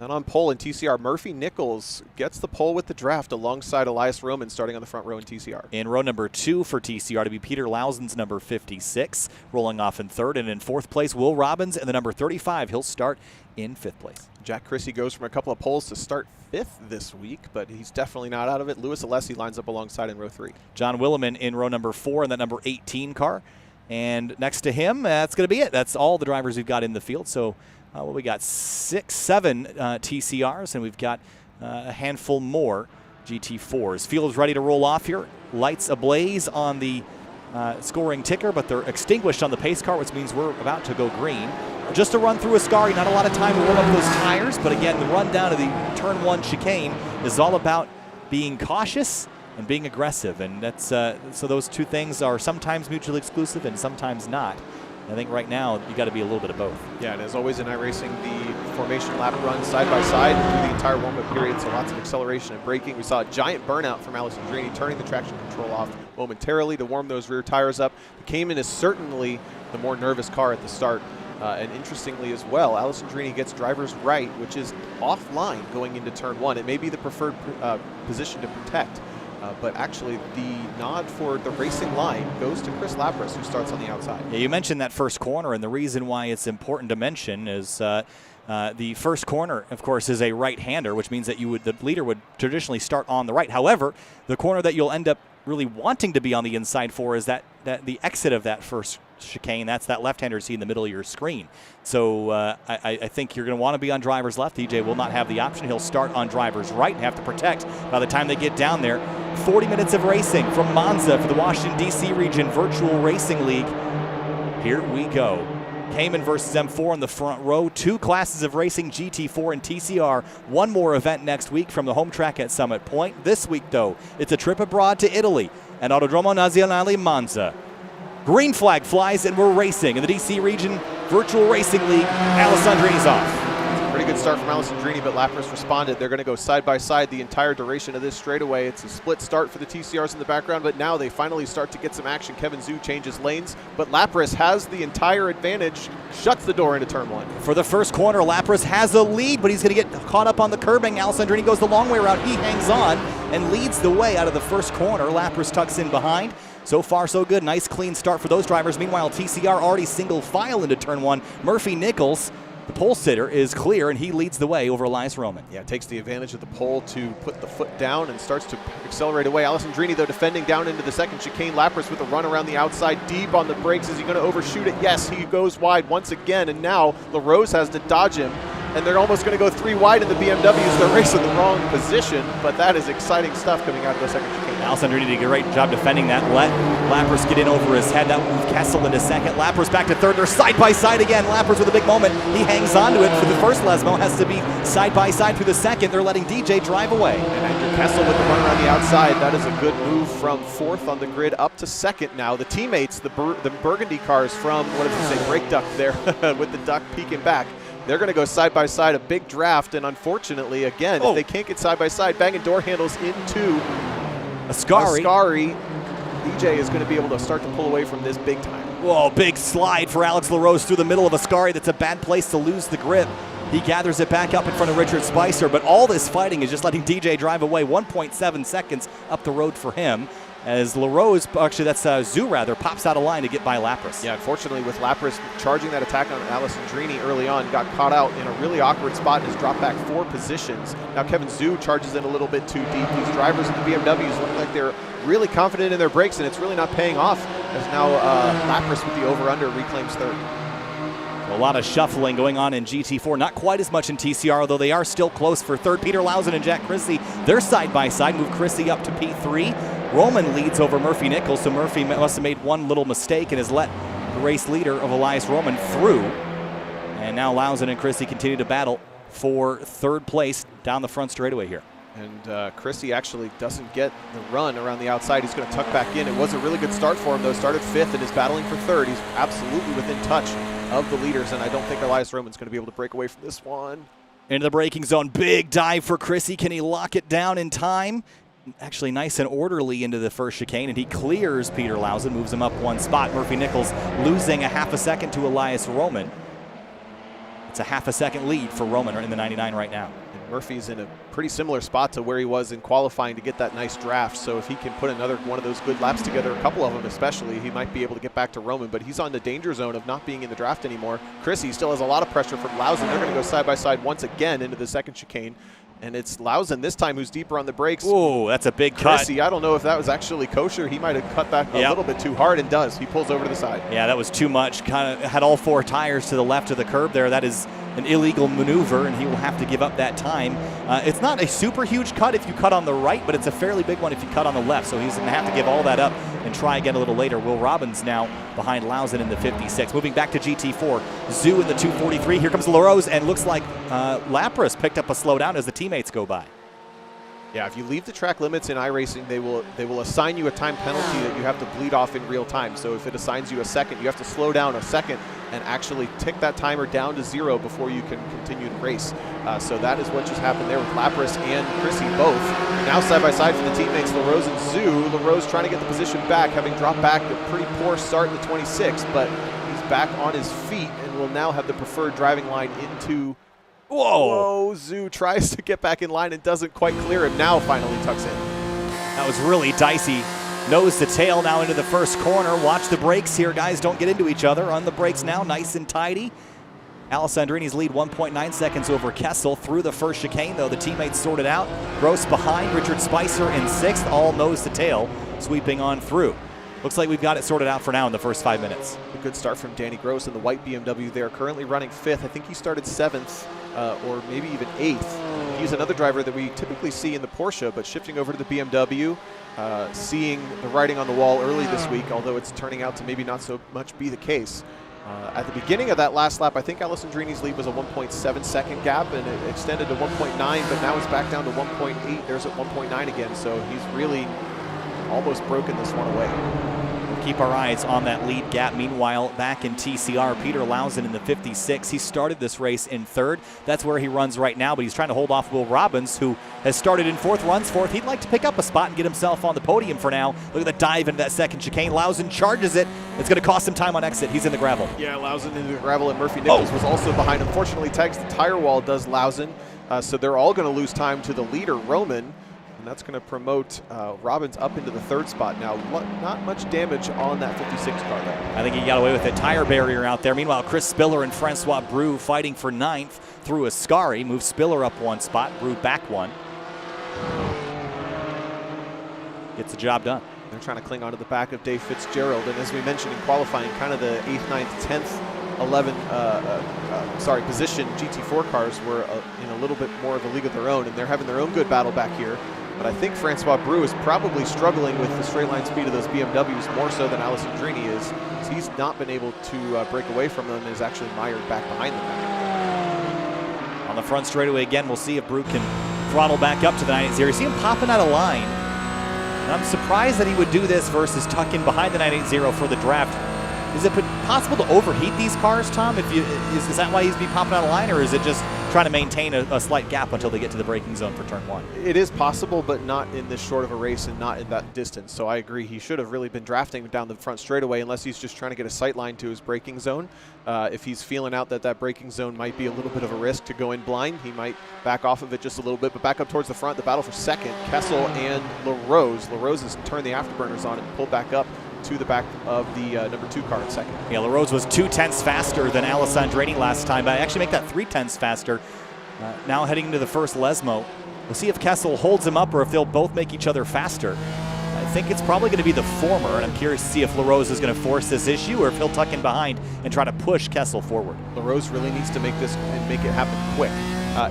Then on pole in TCR, Murphy Nichols gets the pole with the draft alongside Elias Roman starting on the front row in TCR. In row number 2 for TCR to be Peter Lausen's number 56, rolling off in 3rd. And in 4th place, Will Robbins in the number 35. He'll start in 5th place. Jack Chrissy goes from a couple of poles to start 5th this week, but he's definitely not out of it. Louis Alessi lines up alongside in row 3. John Willeman in row number 4 in that number 18 car. And next to him, that's going to be it. That's all the drivers we've got in the field. So we got 7 TCRs, and we've got a handful more GT4s. Field is ready to roll off here. Lights ablaze on the scoring ticker, but they're extinguished on the pace car, which means we're about to go green. Just a run through Ascari, not a lot of time to warm up those tires, but again, the run down to the turn 1 chicane is all about being cautious and being aggressive, and that's so those two things are sometimes mutually exclusive and sometimes not. I think right now you got to be a little bit of both. Yeah, and as always in iRacing, the formation lap runs side by side through the entire warm-up period, so lots of acceleration and braking. We saw a giant burnout from Alessandrini, turning the traction control off momentarily to warm those rear tires up. The Cayman is certainly the more nervous car at the start. And interestingly as well, Alessandrini gets driver's right, which is offline going into turn 1. It may be the preferred position to protect. But actually, the nod for the racing line goes to Chris Lapras, who starts on the outside. Yeah, you mentioned that first corner, and the reason why it's important to mention is the first corner, of course, is a right-hander, which means that the leader would traditionally start on the right. However, the corner that you'll end up really wanting to be on the inside for is that the exit of that first chicane. That's that left-hander you see in the middle of your screen. So I think you're going to want to be on driver's left. DJ will not have the option. He'll start on driver's right and have to protect by the time they get down there. 40 minutes of racing from Monza for the Washington, D.C. region Virtual Racing League. Here we go. Cayman versus M4 in the front row. 2 classes of racing, GT4 and TCR. One more event next week from the home track at Summit Point. This week, though, it's a trip abroad to Italy and Autodromo Nazionale Monza. Green flag flies and we're racing in the DC region Virtual Racing League. Alessandrini's off. Pretty good start from Alessandrini, but Lapras responded. They're going to go side by side the entire duration of this straightaway. It's a split start for the TCRs in the background, but now they finally start to get some action. Kevin Zhu changes lanes, but Lapras has the entire advantage, shuts the door into turn 1. For the first corner, Lapras has a lead, but he's going to get caught up on the curbing. Alessandrini goes the long way around. He hangs on and leads the way out of the first corner. Lapras tucks in behind. So far, so good. Nice, clean start for those drivers. Meanwhile, TCR already single file into turn 1. Murphy Nichols, the pole sitter, is clear, and he leads the way over Elias Roman. Yeah, takes the advantage of the pole to put the foot down and starts to accelerate away. Alessandrini, though, defending down into the second chicane. Lapras with a run around the outside, deep on the brakes. Is he going to overshoot it? Yes, he goes wide once again, and now LaRose has to dodge him, and they're almost going to go 3 wide in the BMWs. They're racing the wrong position, but that is exciting stuff coming out of the second chicane. Alessandrini did a great job defending that. Let Lapras get in over his head. That moved Kessel into second. Lapras back to third. They're side by side again. Lapras with a big moment. He hangs on to it for the first. Lesmo has to be side by side through the second. They're letting DJ drive away. And Andrew Kessel with the run around the outside. That is a good move from fourth on the grid up to second now. The teammates, the Burgundy cars from, what did you say, brake duct there with the duck peeking back. They're going to go side by side, a big draft, and unfortunately, again, if they can't get side by side, banging door handles into Ascari. DJ is going to be able to start to pull away from this big time. Whoa, big slide for Alex LaRose through the middle of Ascari. That's a bad place to lose the grip. He gathers it back up in front of Richard Spicer, but all this fighting is just letting DJ drive away. 1.7 seconds up the road for him. As LaRose, actually that's Zhu rather, pops out of line to get by Lapras. Yeah, unfortunately with Lapras charging that attack on Alessandrini early on, got caught out in a really awkward spot and has dropped back 4 positions. Now Kevin Zhu charges in a little bit too deep. These drivers in the BMWs look like they're really confident in their brakes, and it's really not paying off, as now Lapras with the over-under reclaims third. A lot of shuffling going on in GT4, not quite as much in TCR, although they are still close for third. Peter Lausen and Jack Chrissy, they're side by side, move Chrissy up to P3. Roman leads over Murphy Nichols, so Murphy must have made one little mistake and has let the race leader of Elias Roman through. And now Lausen and Chrissy continue to battle for third place down the front straightaway here. And Chrissy actually doesn't get the run around the outside. He's going to tuck back in. It was a really good start for him, though. Started 5th and is battling for third. He's absolutely within touch of the leaders, and I don't think Elias Roman's going to be able to break away from this one. Into the braking zone. Big dive for Chrissy. Can he lock it down in time? Actually nice and orderly into the first chicane, and he clears Peter Lausen, moves him up 1 spot. Murphy Nichols losing a half a second to Elias Roman. It's a half a second lead for Roman in the 99 right now. And Murphy's in a pretty similar spot to where he was in qualifying to get that nice draft. So if he can put another one of those good laps together, a couple of them especially, he might be able to get back to Roman. But he's on the danger zone of not being in the draft anymore. Chrissy still has a lot of pressure from Lausen. They're going to go side by side once again into the second chicane. And it's Lausen this time who's deeper on the brakes. Whoa, that's a big cut. Chrissy, I don't know if that was actually kosher. He might have cut back a little bit too hard, and does. He pulls over to the side. Yeah, that was too much. Kind of had all 4 tires to the left of the curb there. That is an illegal maneuver, and he will have to give up that time. It's not a super huge cut if you cut on the right, but it's a fairly big one if you cut on the left. So he's going to have to give all that up and try again a little later. Will Robbins now behind Lausen in the 56. Moving back to GT4, Zhu in the 243. Here comes LaRose, and looks like Lapras picked up a slowdown as the teammates go by. Yeah, if you leave the track limits in iRacing, they will assign you a time penalty that you have to bleed off in real time. So if it assigns you a second, you have to slow down a second and actually tick that timer down to 0 before you can continue to race. So that is what just happened there with Lapras and Chrissy both. Now side by side for the teammates, LaRose and Zhu. LaRose trying to get the position back, having dropped back a pretty poor start in the 26, but he's back on his feet and will now have the preferred driving line into... Whoa, Zhu tries to get back in line and doesn't quite clear him. Now finally tucks in. That was really dicey. Nose to tail now into the first corner. Watch the brakes here, guys. Don't get into each other. On the brakes now, nice and tidy. Alessandrini's lead 1.9 seconds over Kessel through the first chicane, though. The teammates sorted out. Gross behind, Richard Spicer in 6th, all nose to tail, sweeping on through. Looks like we've got it sorted out for now in the first 5 minutes. A good start from Danny Gross in the white BMW there, currently running 5th. I think he started 7th or maybe even 8th. He's another driver that we typically see in the Porsche, but shifting over to the BMW, seeing the writing on the wall early this week, although it's turning out to maybe not so much be the case. At the beginning of that last lap, I think Alessandrini's lead was a 1.7 second gap, and it extended to 1.9, but now it's back down to 1.8. There's at 1.9 again, so he's really almost broken this one away. keep our eyes on that lead gap. Meanwhile, back in TCR, Peter Lausen in the 56. He started this race in third. That's where he runs right now, but he's trying to hold off Will Robbins, who has started in fourth, runs fourth. He'd like to pick up a spot and get himself on the podium for now. Look at the dive into that second chicane. Lausen charges it. It's going to cost him time on exit. He's in the gravel. Yeah, Lausen into the gravel, and Murphy Nichols was also behind. Unfortunately, tags the tire wall, does Lausen. So they're all going to lose time to the leader, Roman. And that's going to promote Robbins up into the third spot. Now, not much damage on that 56 car there. I think he got away with a tire barrier out there. Meanwhile, Chris Spiller and Francois Brou fighting for ninth through Ascari. Moves Spiller up one spot, Brou back one. Gets the job done. They're trying to cling onto the back of Dave Fitzgerald. And as we mentioned in qualifying, kind of the 8th, 9th, 10th, 11th position GT4 cars were in a little bit more of a league of their own, and they're having their own good battle back here. But I think Francois Brou is probably struggling with the straight line speed of those BMWs more so than Alessandrini is. So he's not been able to break away from them and is actually mired back behind them. On the front straightaway again, we'll see if Brou can throttle back up to the 980. You see him popping out of line. And I'm surprised that he would do this versus tuck in behind the 980 for the draft. Is it possible to overheat these cars, Tom? Is that why he's be popping out of line, or is it just trying to maintain a slight gap until they get to the braking zone for turn one? It is possible, but not in this short of a race and not in that distance. So I agree, he should have really been drafting down the front straightaway unless he's just trying to get a sight line to his braking zone. If he's feeling out that braking zone might be a little bit of a risk to go in blind, he might back off of it just a little bit, but back up towards the front. The battle for second, Kessel and LaRose. LaRose has turned the afterburners on and pulled back up to the back of the number 2 car at second. Yeah, LaRose was 2/10 faster than Alessandrini last time, but actually make that 3/10 faster. Now heading into the first Lesmo. We'll see if Kessel holds him up or if they'll both make each other faster. I think it's probably going to be the former, and I'm curious to see if LaRose is going to force this issue or if he'll tuck in behind and try to push Kessel forward. LaRose really needs to make this and make it happen quick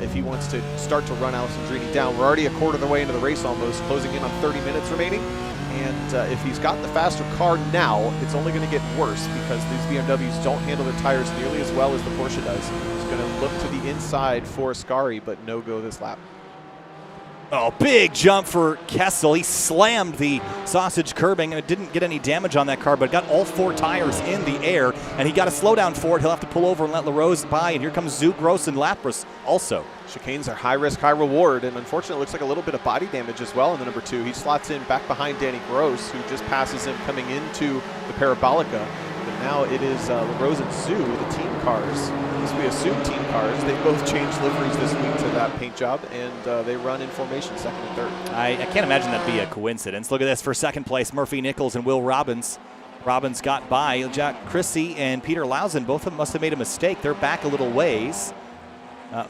if he wants to start to run Alessandrini down. We're already a quarter of the way into the race almost, closing in on 30 minutes remaining. And if he's got the faster car now, it's only going to get worse because these BMWs don't handle their tires nearly as well as the Porsche does. He's going to look to the inside for Ascari, but no go this lap. Oh, big jump for Kessel. He slammed the sausage curbing and it didn't get any damage on that car, but got all 4 tires in the air, and he got a slowdown for it. He'll have to pull over and let LaRose by, and here comes Zouk, Gross, and Lapras also. Chicanes are high risk, high reward, and unfortunately it looks like a little bit of body damage as well in the number 2. He slots in back behind Danny Gross, who just passes him coming into the Parabolica. But now it is LaRose and Zoo, the team cars. As we assume team cars, they both changed liveries this week to that paint job, and they run in formation second and third. I can't imagine that'd be a coincidence. Look at this for second place, Murphy Nichols and Will Robbins. Robbins got by. Jack Chrissy and Peter Lausen, both of them must have made a mistake. They're back a little ways.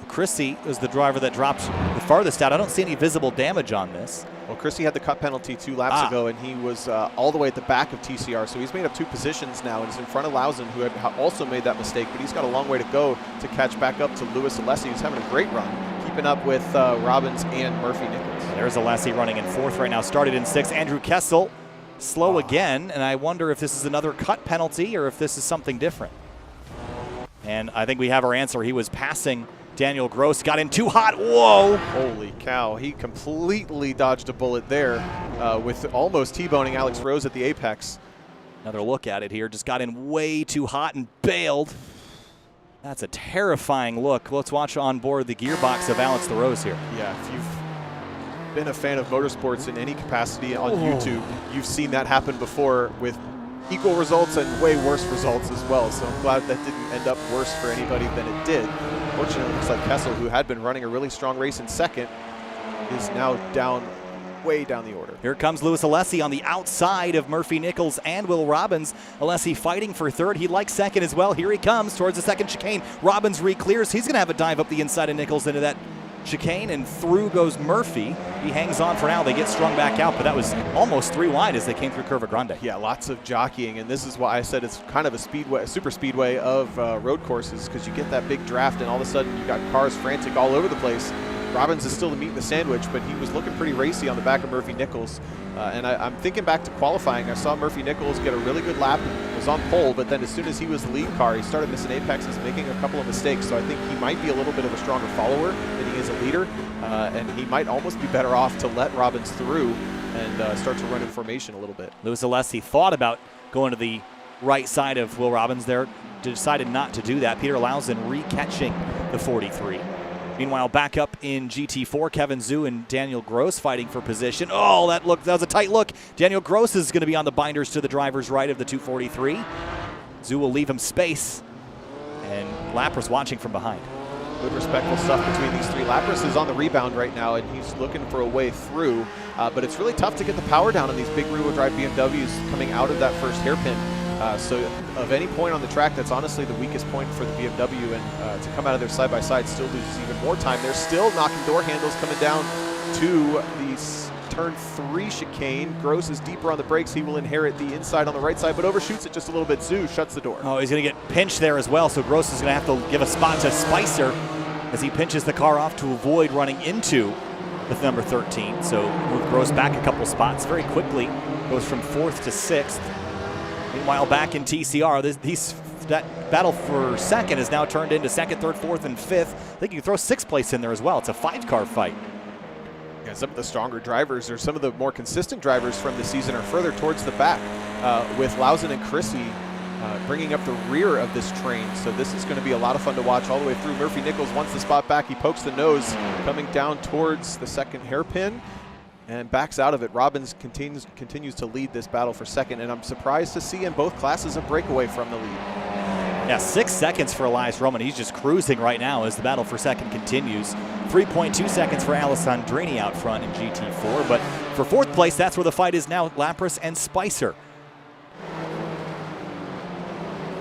Chrissy was the driver that dropped the farthest out. I don't see any visible damage on this. Well, Chrissy had the cut penalty 2 laps ago, and he was all the way at the back of TCR, so he's made up 2 positions now, and is in front of Lausen, who had also made that mistake, but he's got a long way to go to catch back up to Louis Alessi, who's having a great run, keeping up with Robbins and Murphy Nichols. There's Alessi running in 4th right now, started in 6th. Andrew Kessel, slow again, and I wonder if this is another cut penalty or if this is something different. And I think we have our answer. He was passing Daniel Gross, got in too hot. Whoa! Holy cow, he completely dodged a bullet there with almost T-boning Alex Rose at the apex. Another look at it here, just got in way too hot and bailed. That's a terrifying look. Let's watch on board the gearbox of Alex LaRose here. Yeah, if you've been a fan of motorsports in any capacity on YouTube, you've seen that happen before with equal results and way worse results as well. So I'm glad that didn't end up worse for anybody than it did. Fortunately, it looks like Kessel, who had been running a really strong race in second, is now down, way down the order. Here comes Louis Alessi on the outside of Murphy Nichols and Will Robbins. Alessi fighting for 3rd. He likes 2nd as well. Here he comes towards the 2nd chicane. Robbins re-clears. He's going to have a dive up the inside of Nichols into that chicane, and through goes Murphy. He hangs on for now. They get strung back out, but that was almost 3 wide as they came through Curva Grande. Yeah, lots of jockeying, and this is why I said it's kind of a speedway, super speedway of road courses, because you get that big draft, and all of a sudden you got cars frantic all over the place. Robbins is still the meat in the sandwich, but he was looking pretty racy on the back of Murphy Nichols. And I'm thinking back to qualifying. I saw Murphy Nichols get a really good lap, was on pole, but then as soon as he was the lead car, he started missing apexes, making a couple of mistakes. So I think he might be a little bit of a stronger follower than he is a leader, and he might almost be better off to let Robbins through and start to run in formation a little bit. Louis Alessi thought about going to the right side of Will Robbins there. Decided not to do that. Peter Lausen re-catching the 43. Meanwhile, back up in GT4, Kevin Zhu and Daniel Gross fighting for position. Oh, that was a tight look. Daniel Gross is going to be on the binders to the driver's right of the 243. Zhu will leave him space, and Lapras watching from behind. Good respectful stuff between these three. Lapras is on the rebound right now, and he's looking for a way through, but it's really tough to get the power down on these big rear-wheel drive BMWs coming out of that first hairpin. So of any point on the track, that's honestly the weakest point for the BMW, and to come out of there side-by-side still loses even more time. They're still knocking door handles coming down to the turn 3 chicane. Gross is deeper on the brakes. He will inherit the inside on the right side, but overshoots it just a little bit. Zhu shuts the door. Oh, he's going to get pinched there as well, so Gross is going to have to give a spot to Spicer as he pinches the car off to avoid running into the number 13. So move Gross back a couple spots very quickly. Goes from 4th to 6th. Meanwhile, back in TCR, that battle for second has now turned into 2nd, 3rd, 4th, and 5th. I think you can throw 6th place in there as well. It's a 5-car fight. Yeah, some of the stronger drivers, or some of the more consistent drivers from the season, are further towards the back, with Lausen and Chrissy bringing up the rear of this train. So this is going to be a lot of fun to watch all the way through. Murphy Nichols wants the spot back. He pokes the nose coming down towards the second hairpin and backs out of it. Robbins continues to lead this battle for second, and I'm surprised to see in both classes a breakaway from the lead. Yeah, 6 seconds for Elias Roman. He's just cruising right now as the battle for second continues. 3.2 seconds for Alessandrini out front in GT4, but for 4th place, that's where the fight is now, Lapras and Spicer.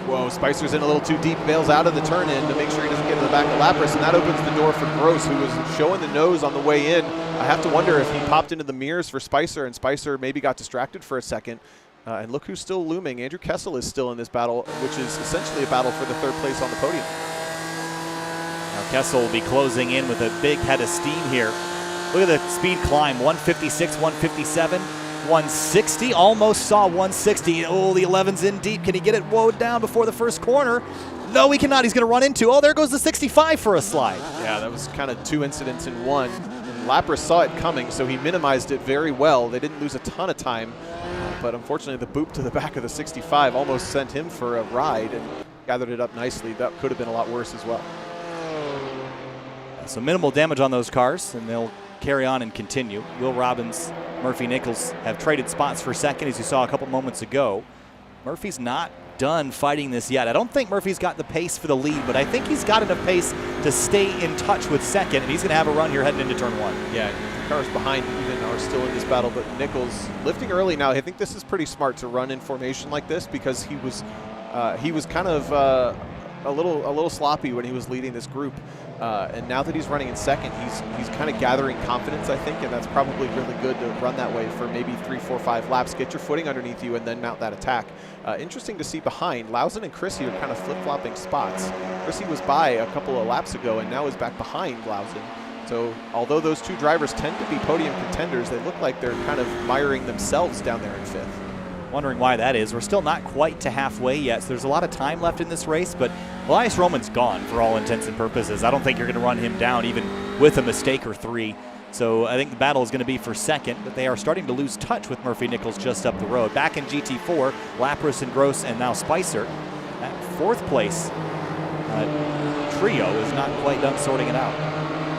Whoa, Spicer's in a little too deep, bails out of the turn in to make sure he doesn't get to the back of Lapras, and that opens the door for Gross, who was showing the nose on the way in. I have to wonder if he popped into the mirrors for Spicer, and Spicer maybe got distracted for a second. And look who's still looming. Andrew Kessel is still in this battle, which is essentially a battle for the 3rd place on the podium. Now Kessel will be closing in with a big head of steam here. Look at the speed climb, 156, 157. 160, almost saw 160. Oh, the 11's in deep. Can he get it woed down before the first corner? No, he cannot. He's going to run into. Oh, there goes the 65 for a slide. Yeah, that was kind of 2 incidents in one. And Lapras saw it coming, so he minimized it very well. They didn't lose a ton of time, but unfortunately the boop to the back of the 65 almost sent him for a ride and gathered it up nicely. That could have been a lot worse as well. So minimal damage on those cars, and they'll carry on and continue. Will Robbins, Murphy Nichols have traded spots for second, as you saw a couple moments ago. Murphy's not done fighting this yet. I don't think Murphy's got the pace for the lead, but I think he's got enough pace to stay in touch with second, and he's going to have a run here heading into turn 1. Yeah, the cars behind even are still in this battle, but Nichols lifting early now. I think this is pretty smart to run in formation like this, because he was kind of a little sloppy when he was leading this group. And now that he's running in second, he's kind of gathering confidence, I think, and that's probably really good to run that way for maybe 3, 4, 5 laps. Get your footing underneath you and then mount that attack. Interesting to see behind. Lausen and Chrissy are kind of flip-flopping spots. Chrissy was by a couple of laps ago and now is back behind Lausen. So although those two drivers tend to be podium contenders, they look like they're kind of miring themselves down there in 5th. Wondering why that is. We're still not quite to halfway yet, so there's a lot of time left in this race, but Elias Roman's gone for all intents and purposes. I don't think you're going to run him down even with a mistake or 3. So I think the battle is going to be for second, but they are starting to lose touch with Murphy Nichols just up the road. Back in GT4, Lapras and Gross and now Spicer. That 4th place trio is not quite done sorting it out.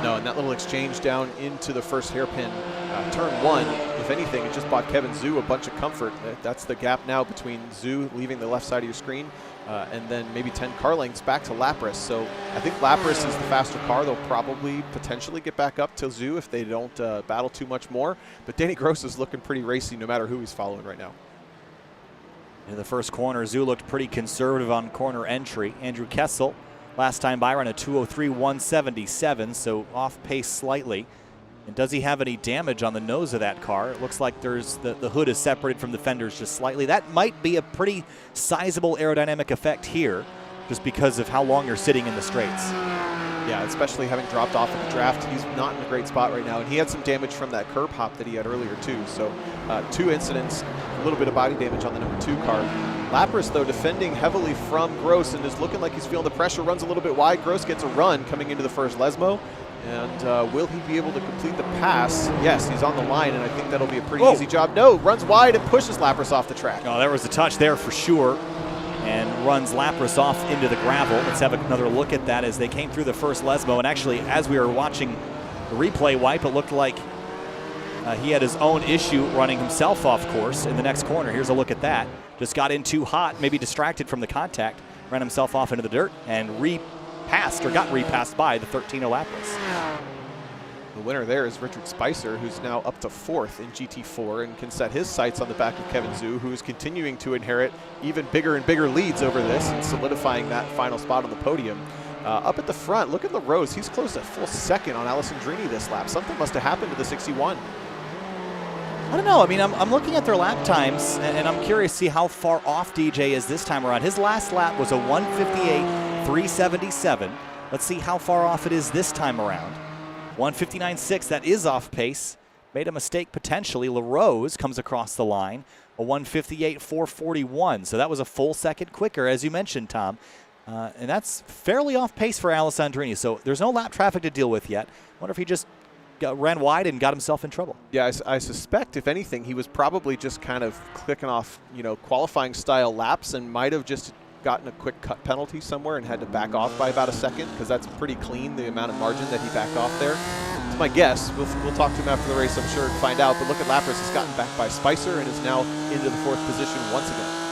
No, and that little exchange down into the first hairpin, turn 1, if anything, it just bought Kevin Zhu a bunch of comfort. That's the gap now between Zhu leaving the left side of your screen and then maybe 10 car lengths back to Lapras. So I think Lapras is the faster car. They'll probably potentially get back up to Zhu if they don't battle too much more. But Danny Gross is looking pretty racy no matter who he's following right now. In the first corner, Zhu looked pretty conservative on corner entry. Andrew Kessel, last time by, ran a 2:03.177, so off pace slightly. And does he have any damage on the nose of that car? It looks like there's the hood is separated from the fenders just slightly. That might be a pretty sizable aerodynamic effect here, just because of how long you're sitting in the straights. Yeah, especially having dropped off in the draft. He's not in a great spot right now, and he had some damage from that curb hop that he had earlier too. So 2 incidents, a little bit of body damage on the number 2 car. Lapras, though, defending heavily from Gross and is looking like he's feeling the pressure, runs a little bit wide. Gross gets a run coming into the first Lesmo. And will he be able to complete the pass? Yes, he's on the line, and I think that'll be a pretty easy job. No, runs wide and pushes Lapras off the track. Oh, there was a touch there for sure, and runs Lapras off into the gravel. Let's have another look at that as they came through the first Lesmo. And actually, as we were watching the replay wipe, it looked like he had his own issue running himself off course in the next corner. Here's a look at that. Just got in too hot, maybe distracted from the contact, ran himself off into the dirt, and got repassed by the 13er Lapras. The winner there is Richard Spicer, who's now up to 4th in GT4 and can set his sights on the back of Kevin Zhu, who is continuing to inherit even bigger and bigger leads over this and solidifying that final spot on the podium. Up at the front, look at LaRose. He's close to full second on Alessandrini this lap. Something must have happened to the 61. I don't know. I mean, I'm looking at their lap times, and I'm curious to see how far off DJ is this time around. His last lap was a 1:58.377. Let's see how far off it is this time around. 1:59.6, that is off pace. Made a mistake potentially. LaRose comes across the line, a 1:58.441. So that was a full second quicker, as you mentioned, Tom. And that's fairly off pace for Alessandrini. So there's no lap traffic to deal with yet. Wonder if he just ran wide and got himself in trouble. Yeah, I suspect, if anything, he was probably just kind of clicking off, qualifying style laps and might have just gotten a quick cut penalty somewhere and had to back off by about a second, because that's pretty clean, the amount of margin that he backed off there. It's my guess. We'll talk to him after the race, I'm sure, and find out. But look at Lapras. He's gotten back by Spicer and is now into the 4th position once again.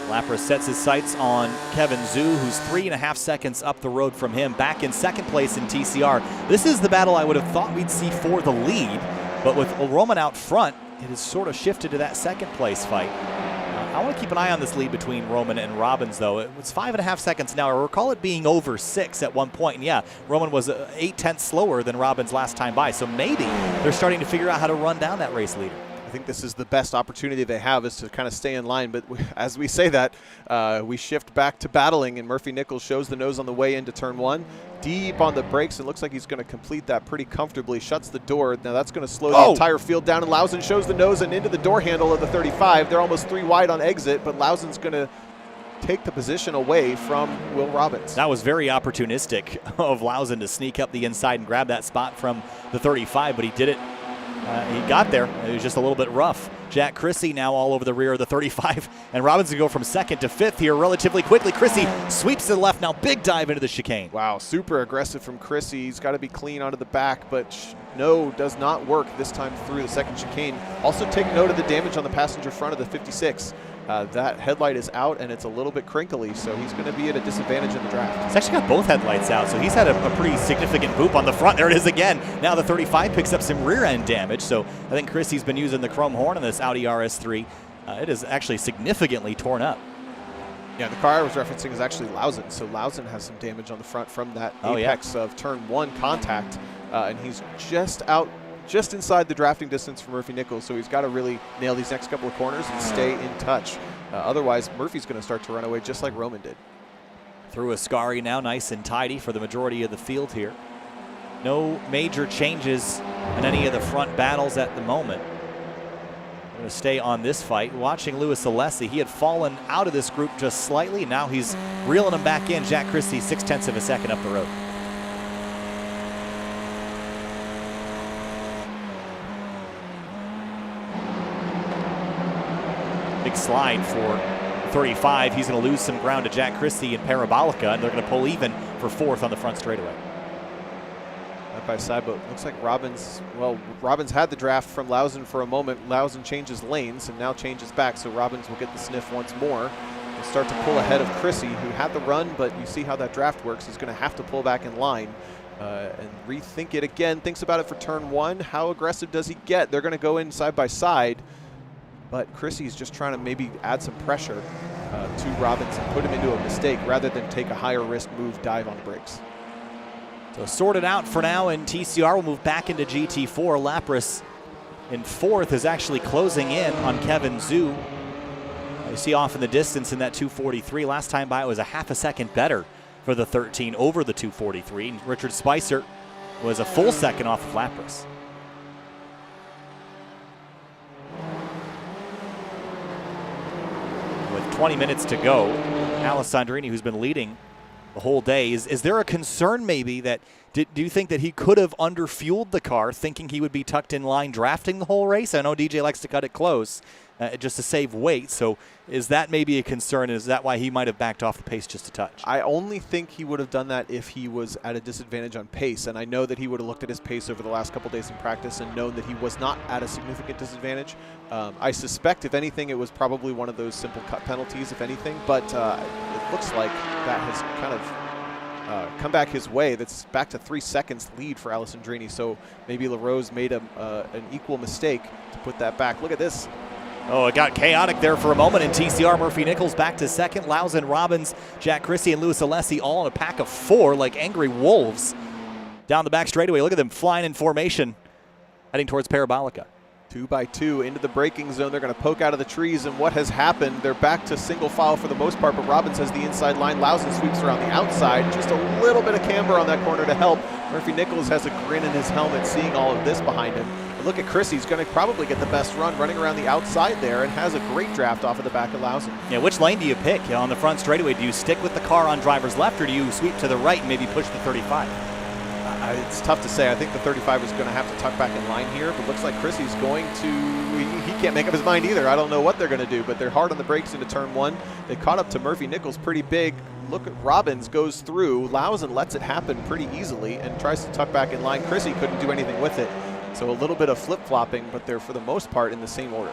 Lapras sets his sights on Kevin Zhu, who's 3.5 seconds up the road from him, back in second place in TCR. This is the battle I would have thought we'd see for the lead, but with Roman out front, it has sort of shifted to that second place fight. I want to keep an eye on this lead between Roman and Robbins, though. It was 5.5 seconds now. I recall it being over 6 at one point. And yeah, Roman was 8/10 slower than Robbins last time by. So maybe they're starting to figure out how to run down that race leader. I think this is the best opportunity they have, is to kind of stay in line. But as we say that, we shift back to battling, and Murphy Nichols shows the nose on the way into turn 1. Deep on the brakes, and looks like he's going to complete that pretty comfortably. Shuts the door. Now that's going to slow the entire field down, and Lausen shows the nose and into the door handle of the 35. They're almost 3 wide on exit, but Lausen's going to take the position away from Will Robbins. That was very opportunistic of Lausen to sneak up the inside and grab that spot from the 35, but he did it. He got there. It was just a little bit rough. Jack Chrissy now all over the rear of the 35, and Robbins will go from 2nd to 5th here relatively quickly. Chrissy sweeps to the left now. Big dive into the chicane. Wow, super aggressive from Chrissy. He's got to be clean onto the back, but no, does not work this time through the second chicane. Also take note of the damage on the passenger front of the 56. That headlight is out, and it's a little bit crinkly, so he's going to be at a disadvantage in the draft. He's actually got both headlights out, so he's had a pretty significant boop on the front. There it is again. Now the 35 picks up some rear-end damage, so I think Chrissy's been using the chrome horn on this Audi RS3. It is actually significantly torn up. Yeah, the car I was referencing is actually Lausen, so Lausen has some damage on the front from that apex of turn 1 contact, and he's just inside the drafting distance for Murphy Nichols, so he's got to really nail these next couple of corners and stay in touch. Otherwise, Murphy's going to start to run away just like Roman did. Through Ascari now, nice and tidy for the majority of the field here. No major changes in any of the front battles at the moment. We're going to stay on this fight. Watching Louis Alessi, he had fallen out of this group just slightly. Now he's reeling him back in. Jack Christie, 0.6 of a second up the road. Big slide for 35. He's going to lose some ground to Jack Christie and Parabolica, and they're going to pull even for 4th on the front straightaway. Side by side, but looks like Robbins had the draft from Lausen for a moment. Lausen changes lanes and now changes back, so Robbins will get the sniff once more. He'll start to pull ahead of Chrissy, who had the run, but you see how that draft works. He's going to have to pull back in line and rethink it again. Thinks about it for turn 1. How aggressive does he get? They're going to go in side by side, but Chrissy's just trying to maybe add some pressure to Robbins and put him into a mistake rather than take a higher risk move, dive on the brakes. So sorted out for now in TCR. We'll move back into GT4. Lapras in 4th is actually closing in on Kevin Zhu. You see off in the distance in that 243. Last time by it was a half a second better for the 13 over the 243. And Richard Spicer was a full second off of Lapras. 20 minutes to go. Alessandrini, who's been leading the whole day, is there a concern maybe that, do you think that he could have underfueled the car thinking he would be tucked in line drafting the whole race? I know DJ likes to cut it close just to save weight, so is that maybe a concern? Is that why he might have backed off the pace just a touch? I only think he would have done that if he was at a disadvantage on pace, and I know that he would have looked at his pace over the last couple days in practice and known that he was not at a significant disadvantage. I suspect, if anything, it was probably one of those simple cut penalties, if anything, but it looks like that has kind of come back his way. That's back to 3 seconds lead for Alessandrini, so maybe LaRose made an equal mistake to put that back. Look at this. Oh, it got chaotic there for a moment in TCR. Murphy Nichols back to second. Lausen, Robbins, Jack Christie, and Louis Alessi all in a pack of 4 like angry wolves down the back straightaway. Look at them flying in formation, heading towards Parabolica. 2 by 2 into the braking zone. They're going to poke out of the trees, and what has happened? They're back to single file for the most part, but Robbins has the inside line. Lausen sweeps around the outside. Just a little bit of camber on that corner to help. Murphy Nichols has a grin in his helmet seeing all of this behind him. But look at Chris. He's going to probably get the best run running around the outside there and has a great draft off of the back of Lausen. Yeah, which lane do you pick on the front straightaway? Do you stick with the car on driver's left, or do you sweep to the right and maybe push the 35? It's tough to say. I think the 35 is going to have to tuck back in line here, but looks like Chrissy's going to, he can't make up his mind either. I don't know what they're going to do, but they're hard on the brakes into turn 1. They caught up to Murphy Nichols pretty big. Look at Robbins goes through. Lausen lets it happen pretty easily and tries to tuck back in line. Chrissy couldn't do anything with it. So a little bit of flip-flopping, but they're for the most part in the same order.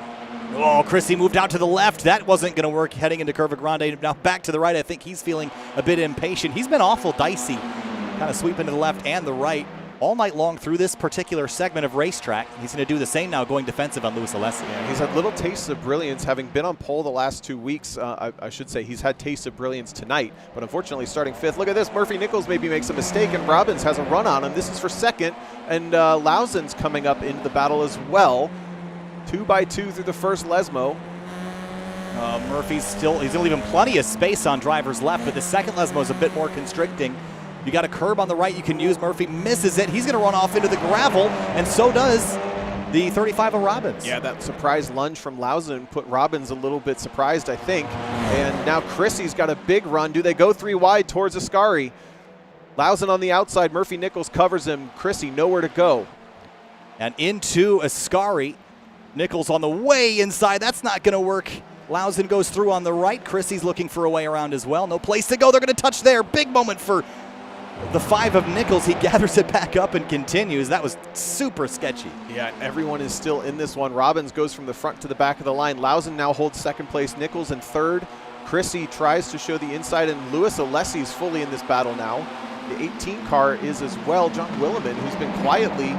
Oh, Chrissy moved out to the left. That wasn't going to work heading into Curva Grande. Now back to the right. I think he's feeling a bit impatient. He's been awful dicey, kind of sweeping to the left and the right all night long through this particular segment of racetrack. He's going to do the same now, going defensive on Louis Alessi. Yeah, he's had little tastes of brilliance, having been on pole the last 2 weeks. I should say he's had tastes of brilliance tonight, but unfortunately starting 5th. Look at this. Murphy Nichols maybe makes a mistake, and Robbins has a run on him. This is for 2nd, and Lausen's coming up into the battle as well. 2 by 2 through the first Lesmo. Murphy's he's leaving plenty of space on driver's left, but the second Lesmo is a bit more constricting. You got a curb on the right you can use. Murphy misses it. He's going to run off into the gravel, and so does the 35 of Robbins. Yeah, that surprise lunge from Lausen put Robbins a little bit surprised, I think. And now Chrissy's got a big run. Do they go 3 wide towards Ascari? Lausen on the outside. Murphy Nichols covers him. Chrissy nowhere to go. And into Ascari. Nichols on the way inside. That's not going to work. Lausen goes through on the right. Chrissy's looking for a way around as well. No place to go. They're going to touch there. Big moment for the 5 of Nichols. He gathers it back up and continues. That was super sketchy. Yeah, everyone is still in this one. Robbins goes from the front to the back of the line. Lausen now holds 2nd place. Nichols in 3rd. Chrissy tries to show the inside, and Louis Alessi is fully in this battle now. The 18 car is as well. John Williman, who's been quietly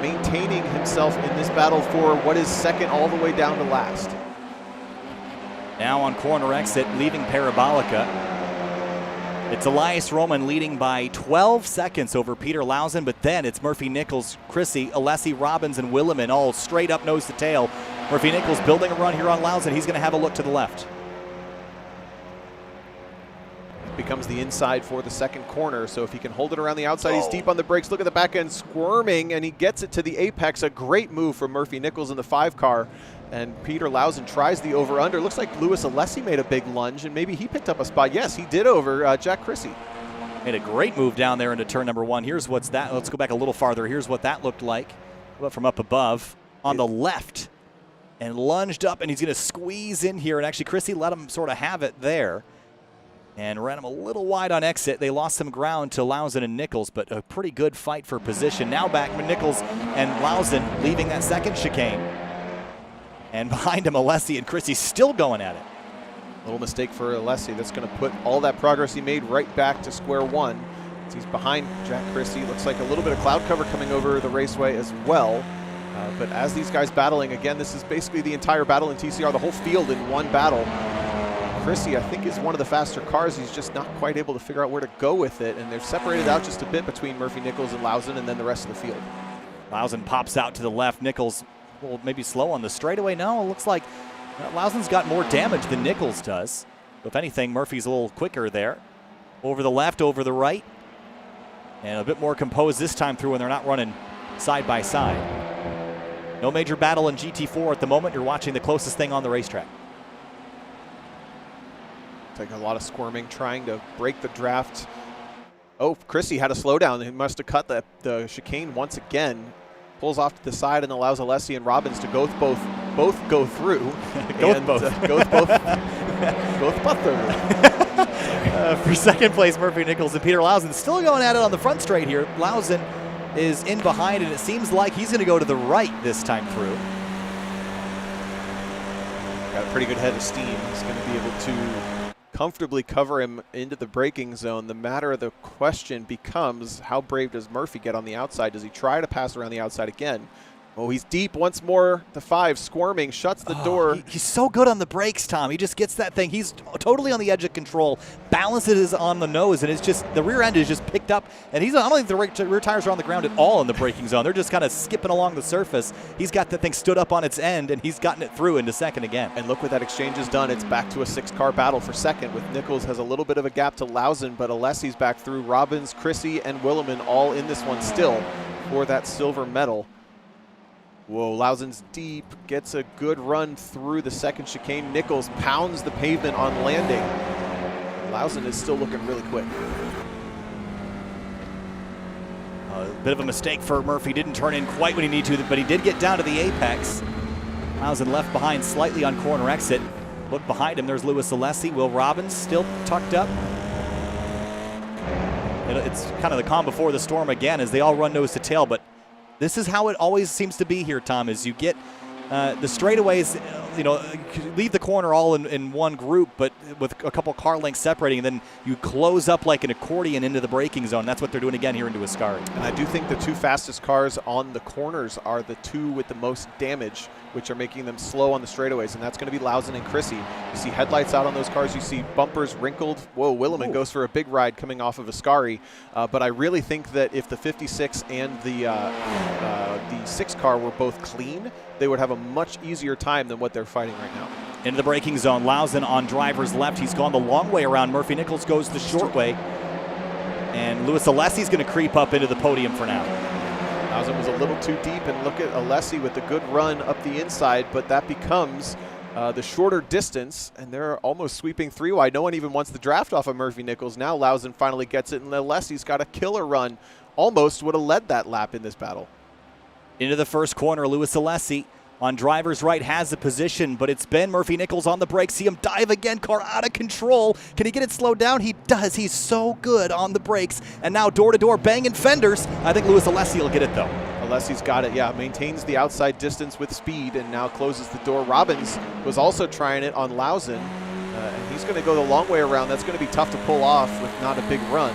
maintaining himself in this battle for what is 2nd all the way down to last. Now on corner exit, leaving Parabolica. It's Elias Roman leading by 12 seconds over Peter Lausen, but then it's Murphy Nichols, Chrissy, Alessi, Robbins, and Williman all straight up nose to tail. Murphy Nichols building a run here on Lausen. He's going to have a look to the left. Becomes the inside for the 2nd corner, so if he can hold it around the outside, he's deep on the brakes. Look at the back end squirming, and he gets it to the apex. A great move from Murphy Nichols in the 5 car. And Peter Lausen tries the over-under. Looks like Louis Alessi made a big lunge, and maybe he picked up a spot. Yes, he did over Jack Chrissy. Made a great move down there into turn number 1. Here's what's that. Let's go back a little farther. Here's what that looked like. But from up above on the left, and lunged up, and he's going to squeeze in here. And actually, Chrissy let him sort of have it there and ran him a little wide on exit. They lost some ground to Lausen and Nichols, but a pretty good fight for position. Now back with Nichols and Lausen leaving that 2nd chicane. And behind him, Alessi and Chrissy still going at it. Little mistake for Alessi. That's going to put all that progress he made right back to square one. He's behind Jack Chrissy. Looks like a little bit of cloud cover coming over the raceway as well. But as these guys battling, again, this is basically the entire battle in TCR, the whole field in one battle. Chrissy, I think, is one of the faster cars. He's just not quite able to figure out where to go with it. And they've separated out just a bit between Murphy Nichols and Lausen and then the rest of the field. Lausen pops out to the left. Nichols, well, maybe slow on the straightaway. No, it looks like Lausen's got more damage than Nichols does. If anything, Murphy's a little quicker there. Over the left, over the right. And a bit more composed this time through when they're not running side by side. No major battle in GT4 at the moment. You're watching the closest thing on the racetrack. Looked like a lot of squirming, trying to break the draft. Oh, Chrissy had a slowdown. He must have cut the chicane once again. Pulls off to the side and allows Alessi and Robbins to both go through. both through. For second place, Murphy Nichols and Peter Lausen still going at it on the front straight here. Lausen is in behind, and it seems like he's going to go to the right this time through. Got a pretty good head of steam. He's going to be able to comfortably cover him into the braking zone. The matter of the question becomes, how brave does Murphy get on the outside? Does he try to pass around the outside again? Oh, he's deep once more. The 5 squirming, shuts the door. He's so good on the brakes, Tom. He just gets that thing. He's totally on the edge of control. Balances on the nose, and it's just the rear end is just picked up. And I don't think the rear tires are on the ground at all in the braking zone. They're just kind of skipping along the surface. He's got that thing stood up on its end, and he's gotten it through into second again. And look what that exchange has done. It's back to a 6-car battle for second, with Nichols has a little bit of a gap to Lausen, but Alessi's back through. Robbins, Chrissy, and Williman all in this one still for that silver medal. Whoa, Lausen's deep, gets a good run through the second chicane. Nichols pounds the pavement on landing. Lausen is still looking really quick. A bit of a mistake for Murphy. Didn't turn in quite when he needed to, but he did get down to the apex. Lausen left behind slightly on corner exit. Look behind him, there's Louis Alessi. Will Robbins still tucked up. It's kind of the calm before the storm again as they all run nose to tail, but this is how it always seems to be here, Tom, is you get the straightaways, leave the corner all in one group, but with a couple car lengths separating, and then you close up like an accordion into the braking zone. That's what they're doing again here into Ascari. And I do think the 2 fastest cars on the corners are the 2 with the most damage, which are making them slow on the straightaways, and that's going to be Lausen and Chrissy. You see headlights out on those cars. You see bumpers wrinkled. Whoa, Williman goes for a big ride coming off of Ascari. But I really think that if the 56 and the 6 car were both clean, they would have a much easier time than what they're fighting right now. Into the braking zone, Lausen on driver's left. He's gone the long way around. Murphy Nichols goes the short way. And Louis Alessi's going to creep up into the podium for now. Lausen was a little too deep, and look at Alessi with a good run up the inside, but that becomes the shorter distance, and they're almost sweeping 3 wide. No one even wants the draft off of Murphy Nichols. Now Lausen finally gets it, and Alessi's got a killer run. Almost would have led that lap in this battle. Into the first corner, Louis Alessi on driver's right has the position, but it's been Murphy Nichols on the brakes. See him dive again, car out of control. Can he get it slowed down? He does. He's so good on the brakes. And now door-to-door banging fenders. I think Louis Alessi will get it, though. Alessi's got it, yeah. Maintains the outside distance with speed and now closes the door. Robbins was also trying it on Lausen, and he's going to go the long way around. That's going to be tough to pull off with not a big run,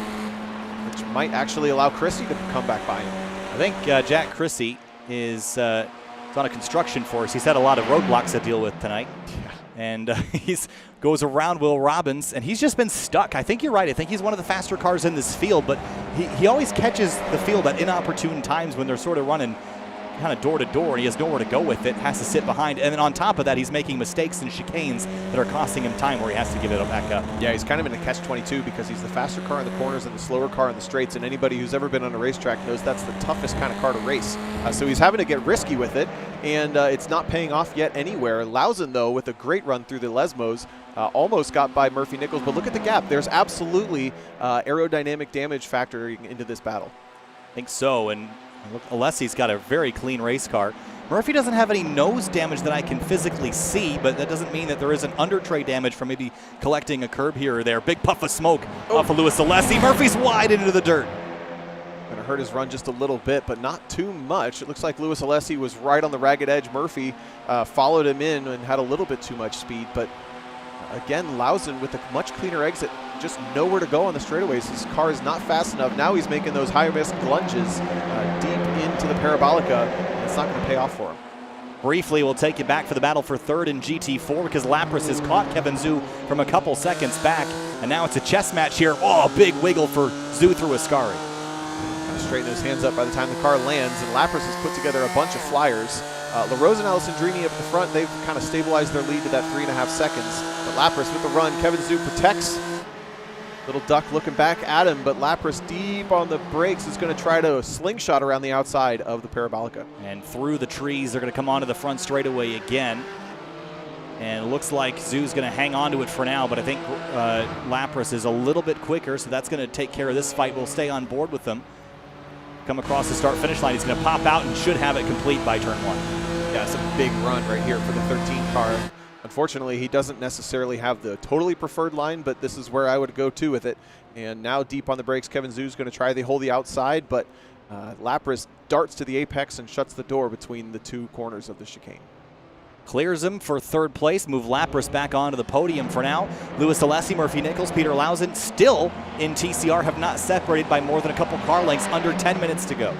which might actually allow Chrissy to come back by him. I think Jack Chrissy is on a construction force. He's had a lot of roadblocks to deal with tonight. Yeah. And he's goes around Will Robbins, and he's just been stuck. I think you're right. I think he's one of the faster cars in this field, but he always catches the field at inopportune times when they're sort of running kind of door to door, and he has nowhere to go with it, has to sit behind. And then on top of that, he's making mistakes and chicanes that are costing him time where he has to give it back up. Yeah, he's kind of in a catch-22 because he's the faster car in the corners and the slower car in the straights, and anybody who's ever been on a racetrack knows that's the toughest kind of car to race. So he's having to get risky with it, and it's not paying off yet anywhere. Lausen, though, with a great run through the Lesmos, almost got by Murphy Nichols, but look at the gap. There's absolutely aerodynamic damage factoring into this battle. I think so, and look, Alessi's got a very clean race car. Murphy doesn't have any nose damage that I can physically see, but that doesn't mean that there isn't under tray damage from maybe collecting a curb here or there. Big puff of smoke off of Louis Alessi. Murphy's wide into the dirt. Going to hurt his run just a little bit, but not too much. It looks like Louis Alessi was right on the ragged edge. Murphy followed him in and had a little bit too much speed, but again, Lausen with a much cleaner exit, just nowhere to go on the straightaways. His car is not fast enough. Now he's making those high-risk lunges deep into the parabolica, and it's not going to pay off for him. Briefly, we'll take you back for the battle for third in GT4 because Lapras has caught Kevin Zhu from a couple seconds back, and now it's a chess match here. Oh, big wiggle for Zhu through Ascari. Kind of straighten his hands up by the time the car lands, and Lapras has put together a bunch of flyers. LaRose and Alessandrini up at the front, they've kind of stabilized their lead to that 3.5 seconds. But Lapras with the run, Kevin Zhu protects. Little duck looking back at him, but Lapras deep on the brakes is going to try to slingshot around the outside of the parabolica. And through the trees, they're going to come onto the front straightaway again. And it looks like Zoo's going to hang on to it for now, but I think Lapras is a little bit quicker, so that's going to take care of this fight. We'll stay on board with them. Come across the start-finish line. He's going to pop out and should have it complete by turn 1. Yeah, it's a big run right here for the 13 car. Unfortunately, he doesn't necessarily have the totally preferred line, but this is where I would go to with it. And now deep on the brakes, Kevin Zoo's going to try to hold the outside, but Lapras darts to the apex and shuts the door between the two corners of the chicane. Clears him for third place, move Lapras back onto the podium for now. Lewis Alessi, Murphy Nichols, Peter Lausen still in TCR, have not separated by more than a couple car lengths, under 10 minutes to go.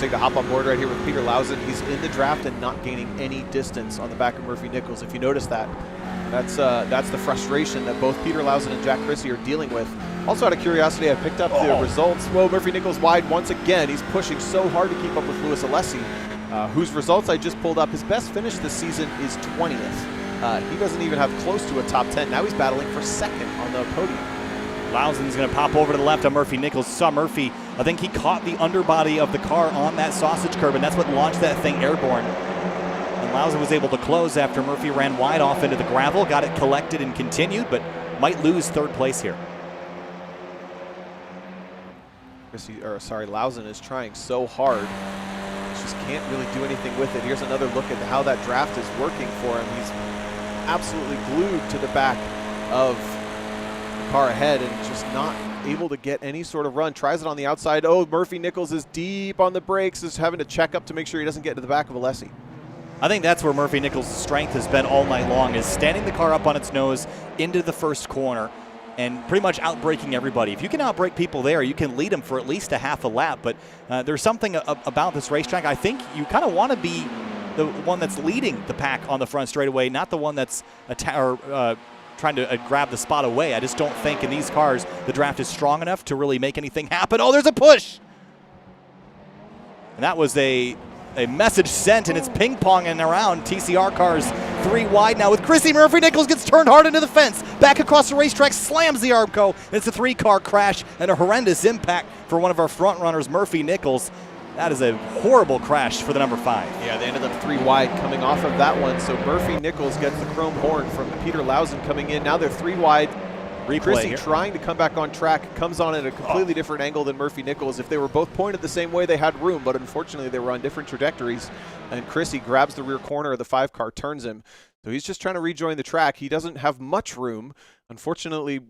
To hop on board right here with Peter Lausen. He's in the draft and not gaining any distance on the back of Murphy Nichols. If you notice that, that's the frustration that both Peter Lausen and Jack Chrissy are dealing with. Also, out of curiosity, I picked up the results. Whoa, Murphy Nichols wide once again. He's pushing so hard to keep up with Lewis Alessi, whose results I just pulled up. His best finish this season is 20th. He doesn't even have close to a top 10. Now he's battling for second on the podium. Lausen's going to pop over to the left on Murphy Nichols. Saw Murphy, I think he caught the underbody of the car on that sausage curb, and that's what launched that thing airborne. And Lausen was able to close after Murphy ran wide off into the gravel, got it collected and continued, but might lose third place here. Lausen is trying so hard. Just can't really do anything with it. Here's another look at how that draft is working for him. He's absolutely glued to the back of car ahead and just not able to get any sort of run. Tries it on the outside. Oh, Murphy Nichols is deep on the brakes, is having to check up to make sure he doesn't get to the back of Alessi. I think that's where Murphy Nichols' strength has been all night long, is standing the car up on its nose into the first corner and pretty much outbraking everybody. If you can outbrake people there, you can lead them for at least a half a lap, but there's something about this racetrack. I think you kind of want to be the one that's leading the pack on the front straightaway, not the one that's trying to grab the spot away. I just don't think in these cars the draft is strong enough to really make anything happen. Oh, there's a push! And that was a message sent, and it's ping-ponging around. TCR cars 3 wide now with Chrissy. Murphy Nichols gets turned hard into the fence. Back across the racetrack, slams the Armco. It's a 3-car crash and a horrendous impact for one of our front runners, Murphy Nichols. That is a horrible crash for the number 5. Yeah, they ended up 3 wide coming off of that one. So Murphy Nichols gets the chrome horn from Peter Lausen coming in. Now they're 3 wide. Chrissy trying to come back on track, comes on at a completely different angle than Murphy Nichols. If they were both pointed the same way, they had room, but unfortunately they were on different trajectories. And Chrissy grabs the rear corner of the 5 car, turns him. So he's just trying to rejoin the track. He doesn't have much room. Unfortunately,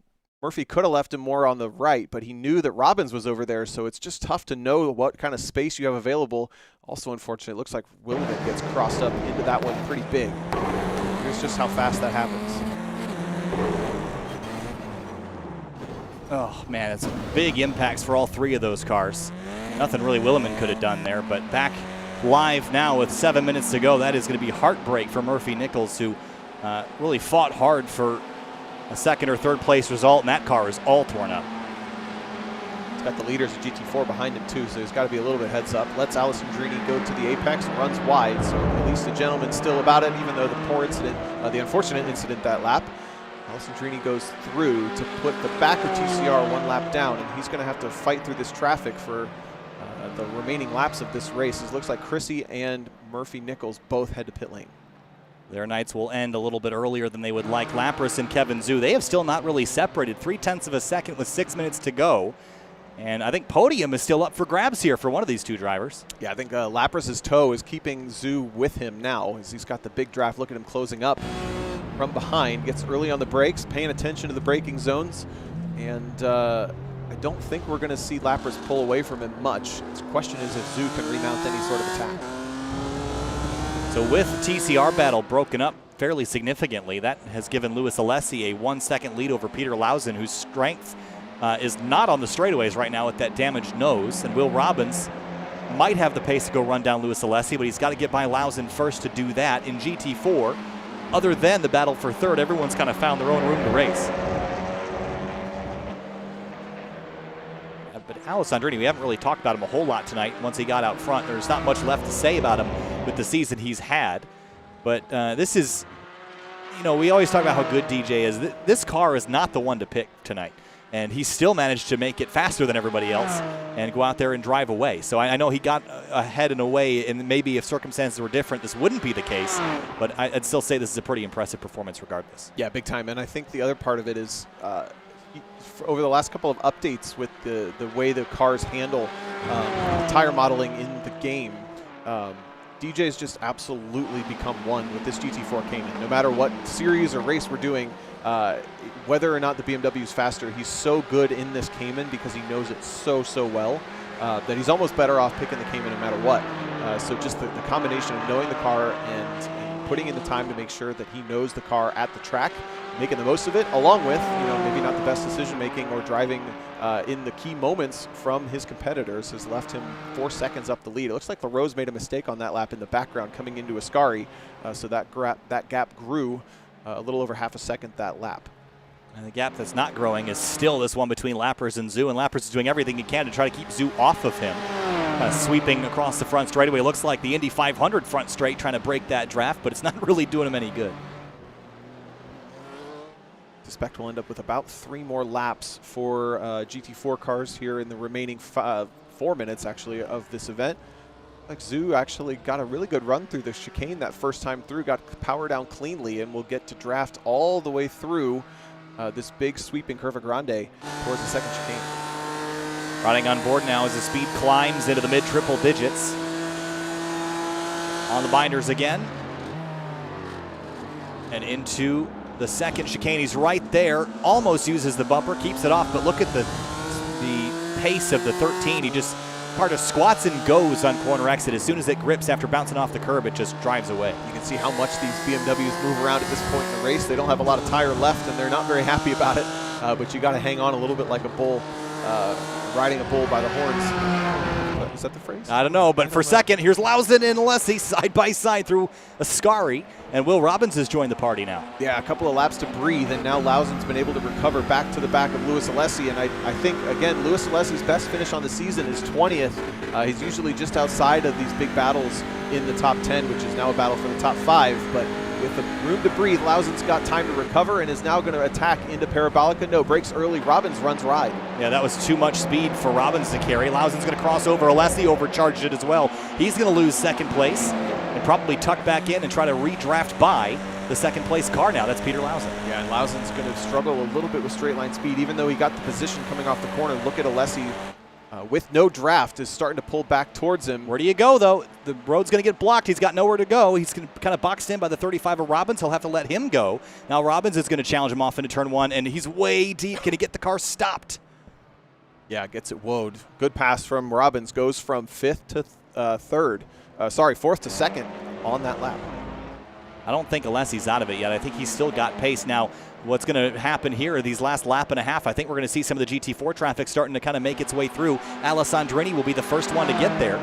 Murphy could have left him more on the right, but he knew that Robbins was over there, so it's just tough to know what kind of space you have available. Also, unfortunately, it looks like Williman gets crossed up into that one pretty big. Here's just how fast that happens. Oh, man, it's big impacts for all 3 of those cars. Nothing really Williman could have done there, but back live now with 7 minutes to go. That is going to be heartbreak for Murphy Nichols, who really fought hard for a second or third place result, and that car is all torn up. He's got the leaders of GT4 behind him too, so he's got to be a little bit heads up. Lets Alessandrini go to the apex, runs wide, so at least the gentleman's still about it, even though the poor incident, the unfortunate incident that lap. Alessandrini goes through to put the back of TCR 1 lap down, and he's going to have to fight through this traffic for the remaining laps of this race. It looks like Chrissy and Murphy Nichols both head to pit lane. Their nights will end a little bit earlier than they would like. Lapras and Kevin Zhu, they have still not really separated. 0.3 of a second with 6 minutes to go. And I think podium is still up for grabs here for one of these 2 drivers. Yeah, I think Lapras' toe is keeping Zhu with him now, as he's got the big draft. Look at him closing up from behind. Gets early on the brakes, paying attention to the braking zones. And I don't think we're going to see Lapras pull away from him much. The question is if Zhu can remount any sort of attack. So with TCR battle broken up fairly significantly, that has given Lewis Alessi a 1 second lead over Peter Lausen, whose strength is not on the straightaways right now with that damaged nose. And Will Robbins might have the pace to go run down Lewis Alessi, but he's got to get by Lausen first to do that. In GT4, other than the battle for third, everyone's kind of found their own room to race. But Alessandrini, we haven't really talked about him a whole lot tonight once he got out front. There's not much left to say about him with the season he's had. But this is, we always talk about how good DJ is. This car is not the one to pick tonight. And he still managed to make it faster than everybody else and go out there and drive away. So I know he got ahead and away, and maybe if circumstances were different, this wouldn't be the case. But I'd still say this is a pretty impressive performance regardless. Yeah, big time. And I think the other part of it is over the last couple of updates with the way the cars handle tire modeling in the game, DJ's just absolutely become one with this GT4 Cayman. No matter what series or race we're doing, whether or not the BMW is faster, he's so good in this Cayman because he knows it so well that he's almost better off picking the Cayman no matter what. So just the combination of knowing the car and putting in the time to make sure that he knows the car at the track, making the most of it, along with maybe not the best decision making or driving in the key moments from his competitors, has left him 4 seconds up the lead. It looks like LaRose made a mistake on that lap in the background coming into Ascari, so that gap grew a little over half a second that lap. And the gap that's not growing is still this one between Lappers and Zhu, and Lappers is doing everything he can to try to keep Zhu off of him. Sweeping across the front straightaway. It looks like the Indy 500 front straight trying to break that draft, but it's not really doing him any good. The Spec will end up with about 3 more laps for GT4 cars here in the remaining 4 minutes, actually, of this event. Like Zhu actually got a really good run through the chicane that first time through, got power down cleanly, and will get to draft all the way through this big sweeping Curva Grande towards the second chicane. Riding on board now as the speed climbs into the mid-triple digits. On the binders again. And into the second chicane. He's right there, almost uses the bumper, keeps it off, but look at the pace of the 13. He just car just squats and goes on corner exit. As soon as it grips after bouncing off the curb, it just drives away. You can see how much these BMWs move around at this point in the race. They don't have a lot of tire left, and they're not very happy about it, but you got to hang on a little bit like a bull, riding a bull by the horns. Is that the phrase? I don't know, but for second, here's Lausen and Alessi side by side through Ascari, and Will Robbins has joined the party now. Yeah, a couple of laps to breathe, and now Lausen's been able to recover back to the back of Louis Alessi, and I think, again, Louis Alessi's best finish on the season is 20th. He's usually just outside of these big battles in the top 10, which is now a battle for the top 5, but with the room to breathe, Lausen's got time to recover and is now going to attack into Parabolica. No, breaks early. Robbins runs wide. Yeah, that was too much speed for Robbins to carry. Lausen's going to cross over. Alessi overcharged it as well. He's going to lose second place and probably tuck back in and try to redraft by the second place car now. That's Peter Lausen. Yeah, and Lausen's going to struggle a little bit with straight line speed, even though he got the position coming off the corner. Look at Alessi. With no draft, is starting to pull back towards him. Where do you go, though? The road's going to get blocked. He's got nowhere to go. He's kind of boxed in by the 35 of Robbins. He'll have to let him go. Now Robbins is going to challenge him off into turn 1, and he's way deep. Can he get the car stopped? Yeah, gets it woed. Good pass from Robbins. Goes from 5th to 4th to 2nd on that lap. I don't think Alessi's out of it yet. I think he's still got pace. Now, what's going to happen here are these last lap and a half. I think we're going to see some of the GT4 traffic starting to kind of make its way through. Alessandrini will be the first one to get there.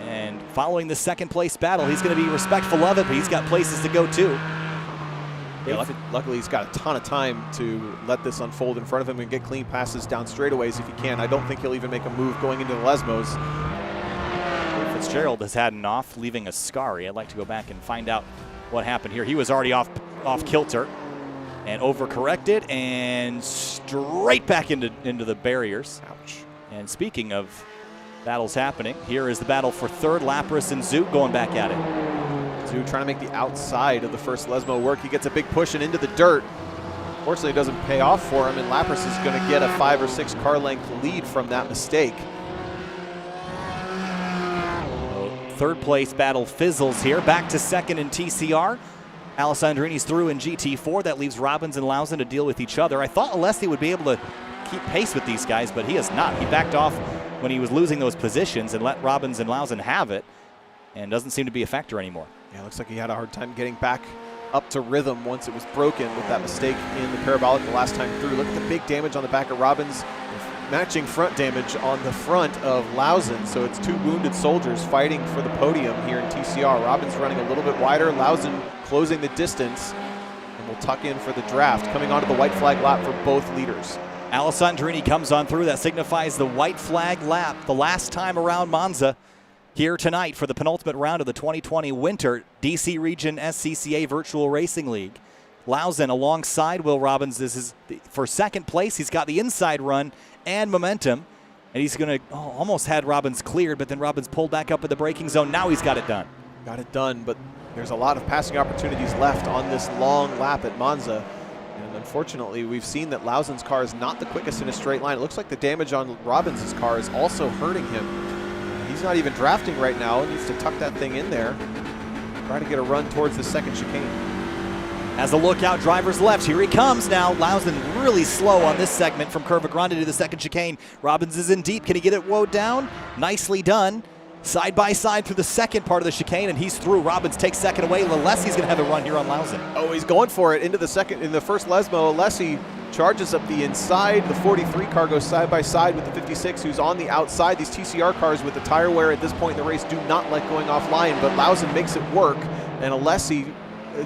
And following the second place battle, he's going to be respectful of it, but he's got places to go too. Yeah, luckily he's got a ton of time to let this unfold in front of him and get clean passes down straightaways if he can. I don't think he'll even make a move going into the Lesmos. Fitzgerald has had an off, leaving Ascari. I'd like to go back and find out what happened here. He was already off kilter and overcorrected and straight back into the barriers. Ouch. And speaking of battles happening, here is the battle for third. Lapras and Zoot going back at it. Zoot trying to make the outside of the first Lesmo work. He gets a big push and into the dirt. Fortunately, it doesn't pay off for him, and Lapras is going to get a 5 or 6 car length lead from that mistake. Third place battle fizzles here. Back to second in TCR. Alessandrini's through in GT4. That leaves Robbins and Lausen to deal with each other. I thought Alessi would be able to keep pace with these guys, but he has not. He backed off when he was losing those positions and let Robbins and Lausen have it, and doesn't seem to be a factor anymore. Yeah, looks like he had a hard time getting back up to rhythm once it was broken with that mistake in the parabolic the last time through. Look at the big damage on the back of Robbins. Matching front damage on the front of Lausen, so it's 2 wounded soldiers fighting for the podium here in TCR. Robbins running a little bit wider, Lausen closing the distance, and we'll tuck in for the draft. Coming onto the white flag lap for both leaders. Alessandrini comes on through. That signifies the white flag lap, the last time around Monza. here tonight for the penultimate round of the 2020 Winter DC Region SCCA Virtual Racing League. Lausen alongside Will Robbins. This is for second place. He's got the inside run and momentum. And he's going to almost had Robbins cleared, but then Robbins pulled back up in the braking zone. Now he's got it done. Got it done, but there's a lot of passing opportunities left on this long lap at Monza. And unfortunately, we've seen that Lausen's car is not the quickest in a straight line. It looks like the damage on Robbins' car is also hurting him. He's not even drafting right now. He needs to tuck that thing in there. Try to get a run towards the second chicane. As a lookout, driver's left. Here he comes now. Lausen really slow on this segment from Curva Grande to the second chicane. Robbins is in deep. Can he get it woed down? Nicely done. Side by side through the second part of the chicane, and he's through. Robbins takes second away. Alessi's going to have a run here on Lausen. Oh, he's going for it into the second. In the first Lesmo, Alessi charges up the inside. The 43 car goes side by side with the 56, who's on the outside. These TCR cars with the tire wear at this point in the race do not like going offline, but Lausen makes it work, and Alessi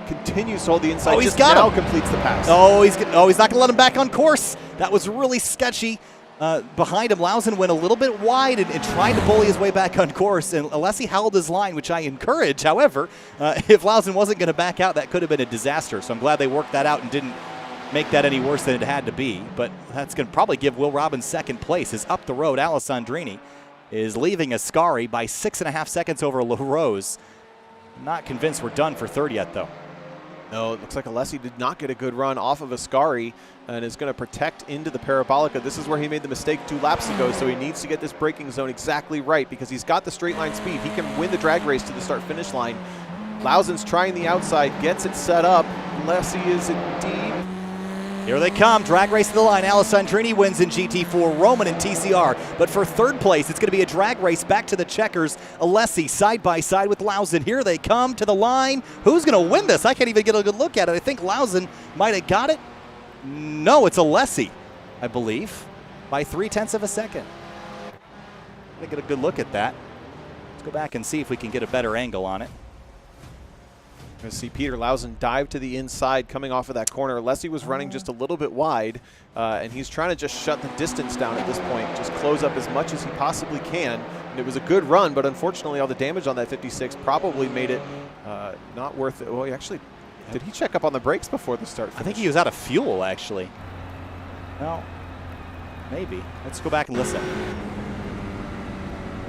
continues to hold the inside. Oh, he's just got now him. Completes the pass. Oh, he's not going to let him back on course. That was really sketchy. Behind him, Lausen went a little bit wide and tried to bully his way back on course, and Alessi held his line, which I encourage. However, if Lausen wasn't going to back out, that could have been a disaster. So I'm glad they worked that out and didn't make that any worse than it had to be. But that's going to probably give Will Robbins second place, as up the road, Alessandrini is leaving Ascari by 6.5 seconds over LaRose. Not convinced we're done for third yet, though. No, it looks like Alessi did not get a good run off of Ascari and is going to protect into the Parabolica. This is where he made the mistake 2 laps ago, so he needs to get this braking zone exactly right because he's got the straight line speed. He can win the drag race to the start-finish line. Lausen's trying the outside, gets it set up. Alessi is in deep. Here they come, drag race to the line. Alessandrini wins in GT4, Roman in TCR. But for third place, it's going to be a drag race back to the checkers. Alessi side by side with Lausen. Here they come to the line. Who's going to win this? I can't even get a good look at it. I think Lausen might have got it. No, it's Alessi, I believe, by 0.3 of a second. I'm going to get a good look at that. Let's go back and see if we can get a better angle on it. Going to see Peter Lausen dive to the inside coming off of that corner. Alessi was running just a little bit wide, and he's trying to just shut the distance down at this point, just close up as much as he possibly can. And it was a good run, but unfortunately all the damage on that 56 probably made it not worth it. Well, he actually, did he check up on the brakes before the start finish? I think he was out of fuel, actually. No, maybe. Let's go back and listen.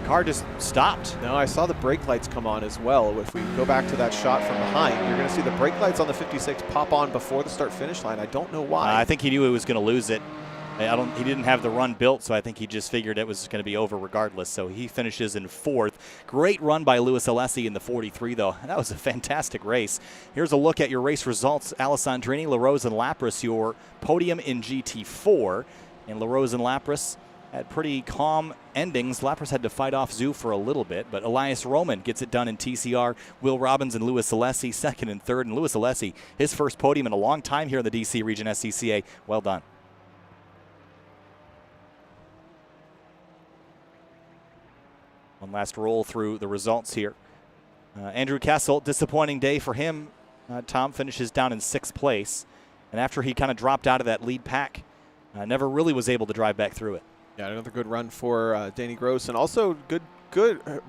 Car just stopped. No, I saw the brake lights come on as well. If we go back to that shot from behind, you're going to see the brake lights on the 56 pop on before the start-finish line. I don't know why. I think he knew he was going to lose it. He didn't have the run built, so I think he just figured it was going to be over regardless. So he finishes in 4th. Great run by Louis Alessi in the 43, though. That was a fantastic race. Here's a look at your race results. Alessandrini, LaRose, and Lapras, your podium in GT4. And LaRose and Lapras had pretty calm endings. Lapras had to fight off Zoo for a little bit, but Elias Roman gets it done in TCR. Will Robbins and Louis Alessi second and third. And Louis Alessi, his first podium in a long time here in the DC Region SCCA. Well done. One last roll through the results here. Andrew Kessel, disappointing day for him. Tom finishes down in 6th place. And after he kind of dropped out of that lead pack, never really was able to drive back through it. Yeah, another good run for Danny Gross, and also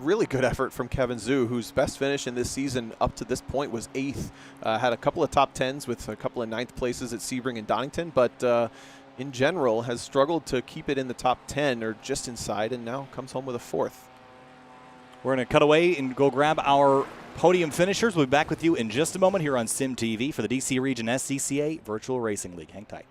really good effort from Kevin Zhu, whose best finish in this season up to this point was 8th. Had a couple of top 10s with a couple of 9th places at Sebring and Donington, but in general has struggled to keep it in the top 10 or just inside, and now comes home with a 4th. We're going to cut away and go grab our podium finishers. We'll be back with you in just a moment here on Sim TV for the DC Region SCCA Virtual Racing League. Hang tight.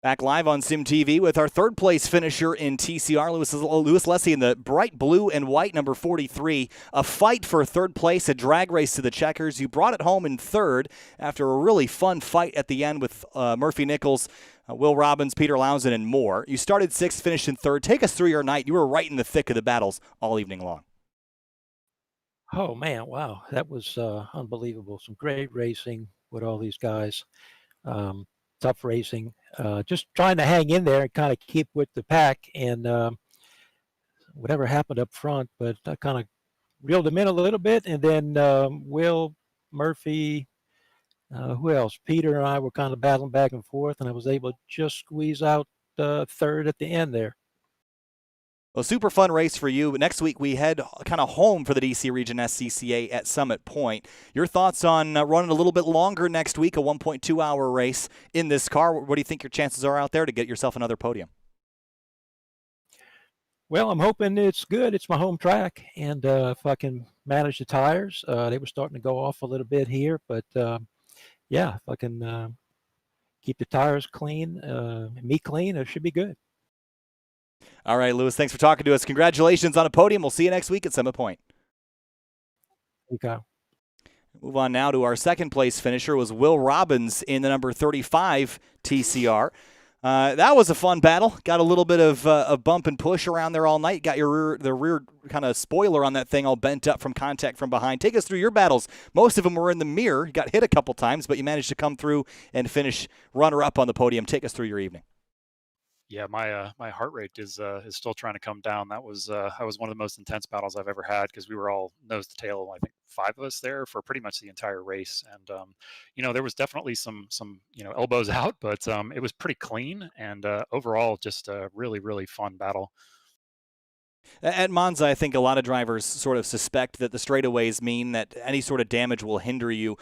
Back live on Sim TV with our third place finisher in TCR, Lewis Leslie in the bright blue and white number 43. A fight for third place, a drag race to the checkers. You brought it home in third after a really fun fight at the end with Murphy Nichols, Will Robbins, Peter Lausen, and more. You started sixth, finished in third. Take us through your night. You were right in the thick of the battles all evening long. Oh, man, wow. That was unbelievable. Some great racing with all these guys. Tough racing. Just trying to hang in there and kind of keep with the pack and whatever happened up front. But I kind of reeled them in a little bit. And then Will, Murphy, who else? Peter and I were kind of battling back and forth, and I was able to just squeeze out third at the end there. A super fun race for you. Next week, we head kind of home for the DC Region SCCA at Summit Point. Your thoughts on running a little bit longer next week, a 1.2-hour race in this car? What do you think your chances are out there to get yourself another podium? Well, I'm hoping it's good. It's my home track, and if I can manage the tires, they were starting to go off a little bit here, but yeah, if I can keep the tires clean, me clean, it should be good. All right, Lewis, thanks for talking to us. Congratulations on a podium. We'll see you next week at Summit Point. Okay. Move on now to our second place finisher was Will Robbins in the number 35 TCR. That was a fun battle. Got a little bit of a bump and push around there all night. Got the rear kind of spoiler on that thing all bent up from contact from behind. Take us through your battles. Most of them were in the mirror. You got hit a couple times, but you managed to come through and finish runner-up on the podium. Take us through your evening. Yeah, my heart rate is still trying to come down. That was one of the most intense battles I've ever had because we were all nose to tail. I think 5 of us there for pretty much the entire race, and there was definitely some elbows out, but it was pretty clean and overall just a really fun battle. At Monza, I think a lot of drivers sort of suspect that the straightaways mean that any sort of damage will hinder you.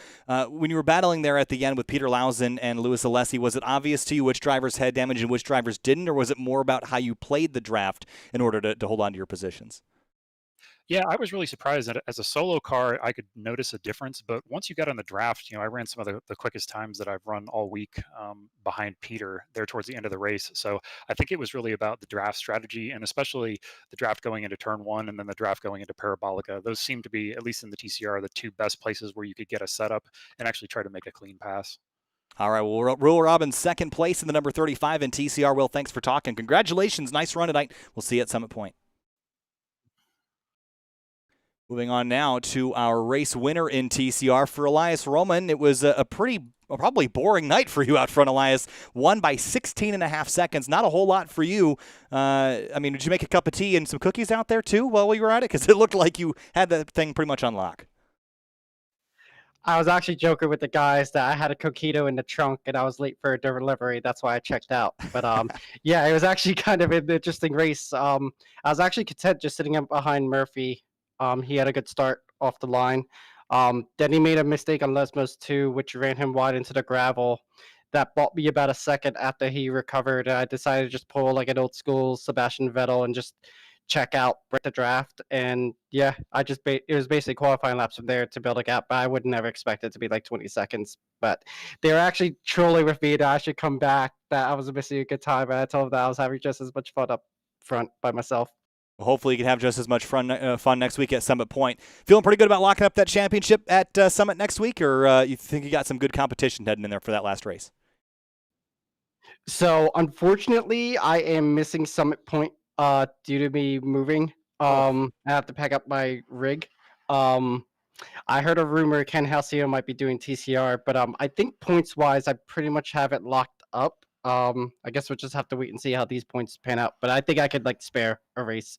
When you were battling there at the end with Peter Lausen and Lewis Alessi, was it obvious to you which drivers had damage and which drivers didn't, or was it more about how you played the draft in order to hold on to your positions? Yeah, I was really surprised that as a solo car, I could notice a difference. But once you got on the draft, I ran some of the quickest times that I've run all week behind Peter there towards the end of the race. So I think it was really about the draft strategy and especially the draft going into turn 1 and then the draft going into Parabolica. Those seem to be, at least in the TCR, the 2 best places where you could get a setup and actually try to make a clean pass. All right, well, Will Robbins, second place in the number 35 in TCR. Will, thanks for talking. Congratulations. Nice run tonight. We'll see you at Summit Point. Moving on now to our race winner in TCR for Elias Roman. It was a probably boring night for you out front, Elias. Won by 16.5 seconds. Not a whole lot for you. Did you make a cup of tea and some cookies out there too while you were at it? Because it looked like you had that thing pretty much on lock. I was actually joking with the guys that I had a coquito in the trunk and I was late for a delivery. That's why I checked out. But yeah, it was actually kind of an interesting race. I was actually content just sitting up behind Murphy. He had a good start off the line. Then he made a mistake on Lesmos 2, which ran him wide into the gravel. That bought me about a second after he recovered. I decided to just pull like an old school Sebastian Vettel and just check out, break the draft. And yeah, it was basically qualifying laps from there to build a gap. But I would never expect it to be like 20 seconds. But they were actually trolling with me that I should come back, that I was missing a good time. And I told them that I was having just as much fun up front by myself. Well, hopefully you can have just as much fun next week at Summit Point. Feeling pretty good about locking up that championship at Summit next week, or you think you got some good competition heading in there for that last race? So unfortunately, I am missing Summit Point due to me moving. I have to pack up my rig. I heard a rumor Ken Halcyon might be doing TCR, but I think points-wise, I pretty much have it locked up. I guess we'll just have to wait and see how these points pan out. But I think I could spare a race.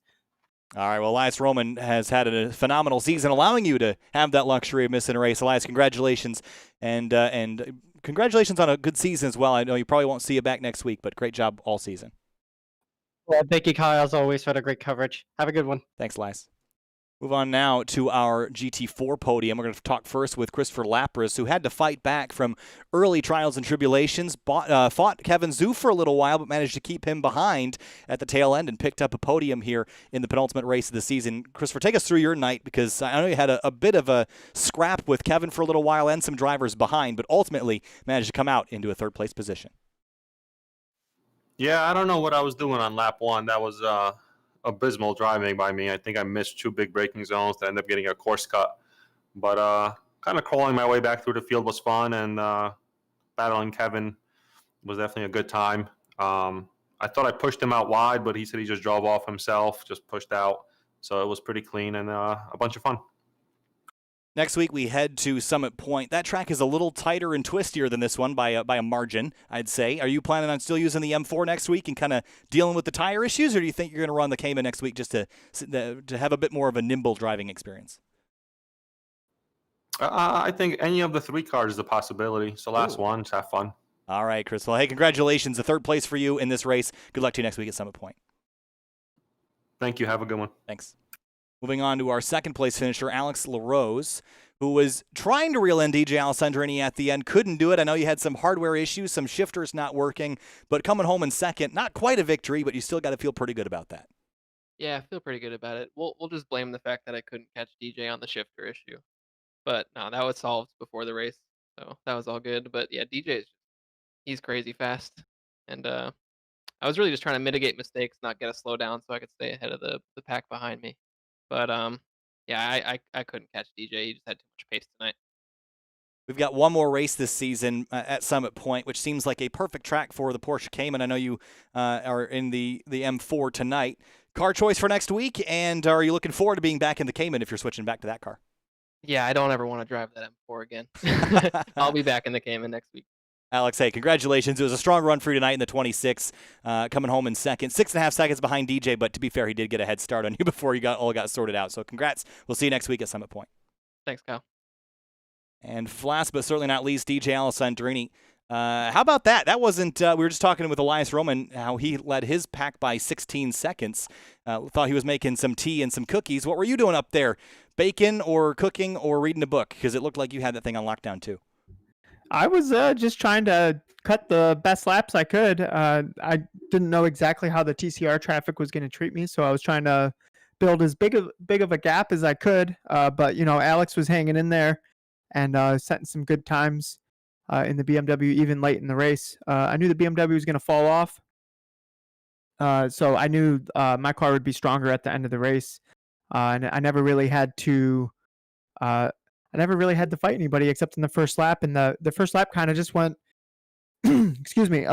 All right, well, Elias Roman has had a phenomenal season, allowing you to have that luxury of missing a race. Elias, congratulations, and congratulations on a good season as well. I know you probably won't see you back next week, but great job all season. Well, thank you, Kyle, as always, for the great coverage. Have a good one. Thanks, Elias. Move on now to our GT4 podium. We're going to talk first with Christopher Lapras, who had to fight back from early trials and tribulations. Fought Kevin Zhu for a little while, but managed to keep him behind at the tail end and picked up a podium here in the penultimate race of the season. Christopher, take us through your night, because I know you had a bit of a scrap with Kevin for a little while and some drivers behind, but ultimately managed to come out into a third-place position. Yeah, I don't know what I was doing on lap 1. That was abysmal driving by me. I think I missed 2 big braking zones to end up getting a course cut. But kind of crawling my way back through the field was fun, and battling Kevin was definitely a good time. I thought I pushed him out wide, but he said he just drove off himself, just pushed out. So it was pretty clean and a bunch of fun. Next week, we head to Summit Point. That track is a little tighter and twistier than this one by a margin, I'd say. Are you planning on still using the M4 next week and kind of dealing with the tire issues, or do you think you're going to run the Cayman next week just to have a bit more of a nimble driving experience? I think any of the 3 cars is a possibility. So last one, just have fun. All right, Chris. Well, hey, congratulations. The 3rd place for you in this race. Good luck to you next week at Summit Point. Thank you. Have a good one. Thanks. Moving on to our 2nd place finisher, Alex LaRose, who was trying to reel in DJ Alessandrini at the end. Couldn't do it. I know you had some hardware issues, some shifters not working, but coming home in 2nd, not quite a victory, but you still got to feel pretty good about that. Yeah, I feel pretty good about it. We'll just blame the fact that I couldn't catch DJ on the shifter issue. But no, that was solved before the race, so that was all good. But yeah, he's crazy fast, and I was really just trying to mitigate mistakes, not get a slowdown, so I could stay ahead of the pack behind me. But yeah, I couldn't catch DJ. He just had too much pace tonight. We've got one more race this season at Summit Point, which seems like a perfect track for the Porsche Cayman. I know you are in the M4 tonight. Car choice for next week, and are you looking forward to being back in the Cayman if you're switching back to that car? Yeah, I don't ever want to drive that M4 again. I'll be back in the Cayman next week. Alex, hey, congratulations. It was a strong run for you tonight in the 26, coming home in 2nd. 6.5 seconds behind DJ, but to be fair, he did get a head start on you before you all got sorted out. So congrats. We'll see you next week at Summit Point. Thanks, Kyle. And last but certainly not least, DJ Alessandrini. How about that? That wasn't, we were just talking with Elias Roman, how he led his pack by 16 seconds. Thought he was making some tea and some cookies. What were you doing up there? Bacon or cooking or reading a book? Because it looked like you had that thing on lockdown too. I was just trying to cut the best laps I could. I didn't know exactly how the TCR traffic was going to treat me, so I was trying to build as big of a gap as I could. But Alex was hanging in there and setting some good times in the BMW even late in the race. I knew the BMW was going to fall off, so I knew my car would be stronger at the end of the race. And I never really had to fight anybody except in the first lap. And the first lap kind of just went, excuse me,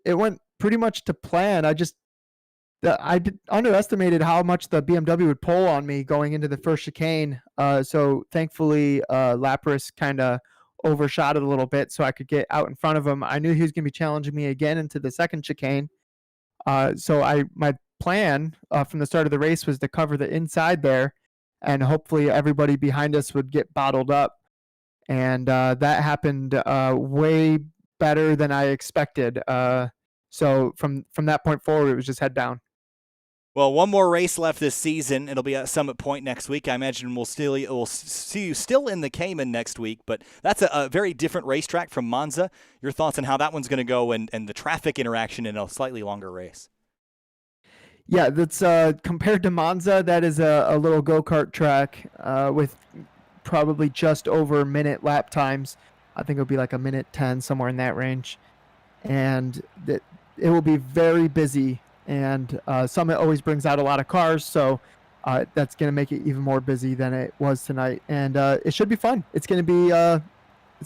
it went pretty much to plan. I underestimated how much the BMW would pull on me going into the first chicane. So thankfully, Lapras kind of overshot it a little bit so I could get out in front of him. I knew he was going to be challenging me again into the second chicane. So my plan from the start of the race was to cover the inside there, and hopefully everybody behind us would get bottled up. And that happened way better than I expected. So from that point forward, it was just head down. Well, one more race left this season. It'll be at Summit Point next week. I imagine we'll see you still in the Cayman next week, but that's a very different racetrack from Monza. Your thoughts on how that one's going to go and the traffic interaction in a slightly longer race? Yeah, that's compared to Monza, that is a little go-kart track with probably just over minute lap times. I think it'll be like a minute 10, somewhere in that range. And it will be very busy. And Summit always brings out a lot of cars, so that's going to make it even more busy than it was tonight. And it should be fun. It's going to be a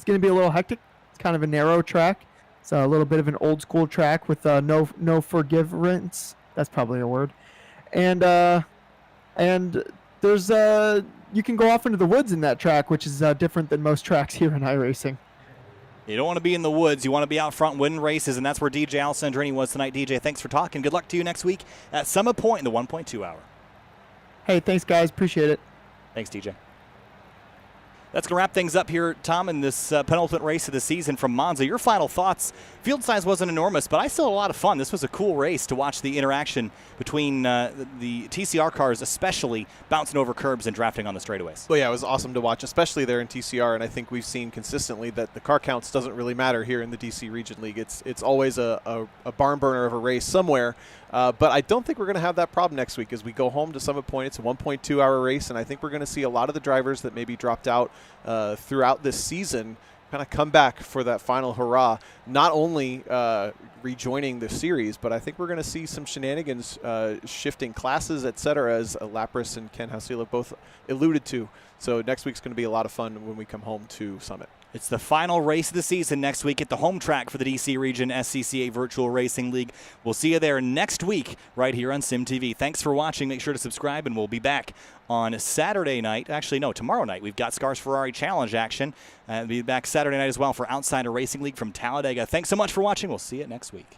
little hectic. It's kind of a narrow track. It's a little bit of an old school track with no forgiveness. That's probably a word. And there's you can go off into the woods in that track, which is different than most tracks here in iRacing. You don't want to be in the woods. You want to be out front winning races, and that's where DJ Alessandrini was tonight. DJ, thanks for talking. Good luck to you next week at Summit Point in the 1.2 hour. Hey, thanks, guys. Appreciate it. Thanks, DJ. That's going to wrap things up here, Tom, in this penultimate race of the season from Monza. Your final thoughts? Field size wasn't enormous, but I still had a lot of fun. This was a cool race to watch the interaction between the TCR cars, especially bouncing over curbs and drafting on the straightaways. Well, yeah, it was awesome to watch, especially there in TCR, and I think we've seen consistently that the car counts doesn't really matter here in the DC Region League. It's always a barn burner of a race somewhere, but I don't think we're going to have that problem next week as we go home to Summit Point. It's a 1.2 hour race, and I think we're going to see a lot of the drivers that maybe dropped out throughout this season kind of come back for that final hurrah, not only rejoining the series, but I think we're going to see some shenanigans, shifting classes, etc., as Lapras and Ken Hausila both alluded to. So next week's going to be a lot of fun when we come home to Summit. It's the final race of the season next week at the home track for the DC Region SCCA Virtual Racing League. We'll see you there next week right here on Sim TV. Thanks for watching. Make sure to subscribe, and we'll be back on Saturday night. Actually, no, tomorrow night. We've got Scars Ferrari Challenge action. We'll be back Saturday night as well for Outsider Racing League from Talladega. Thanks so much for watching. We'll see you next week.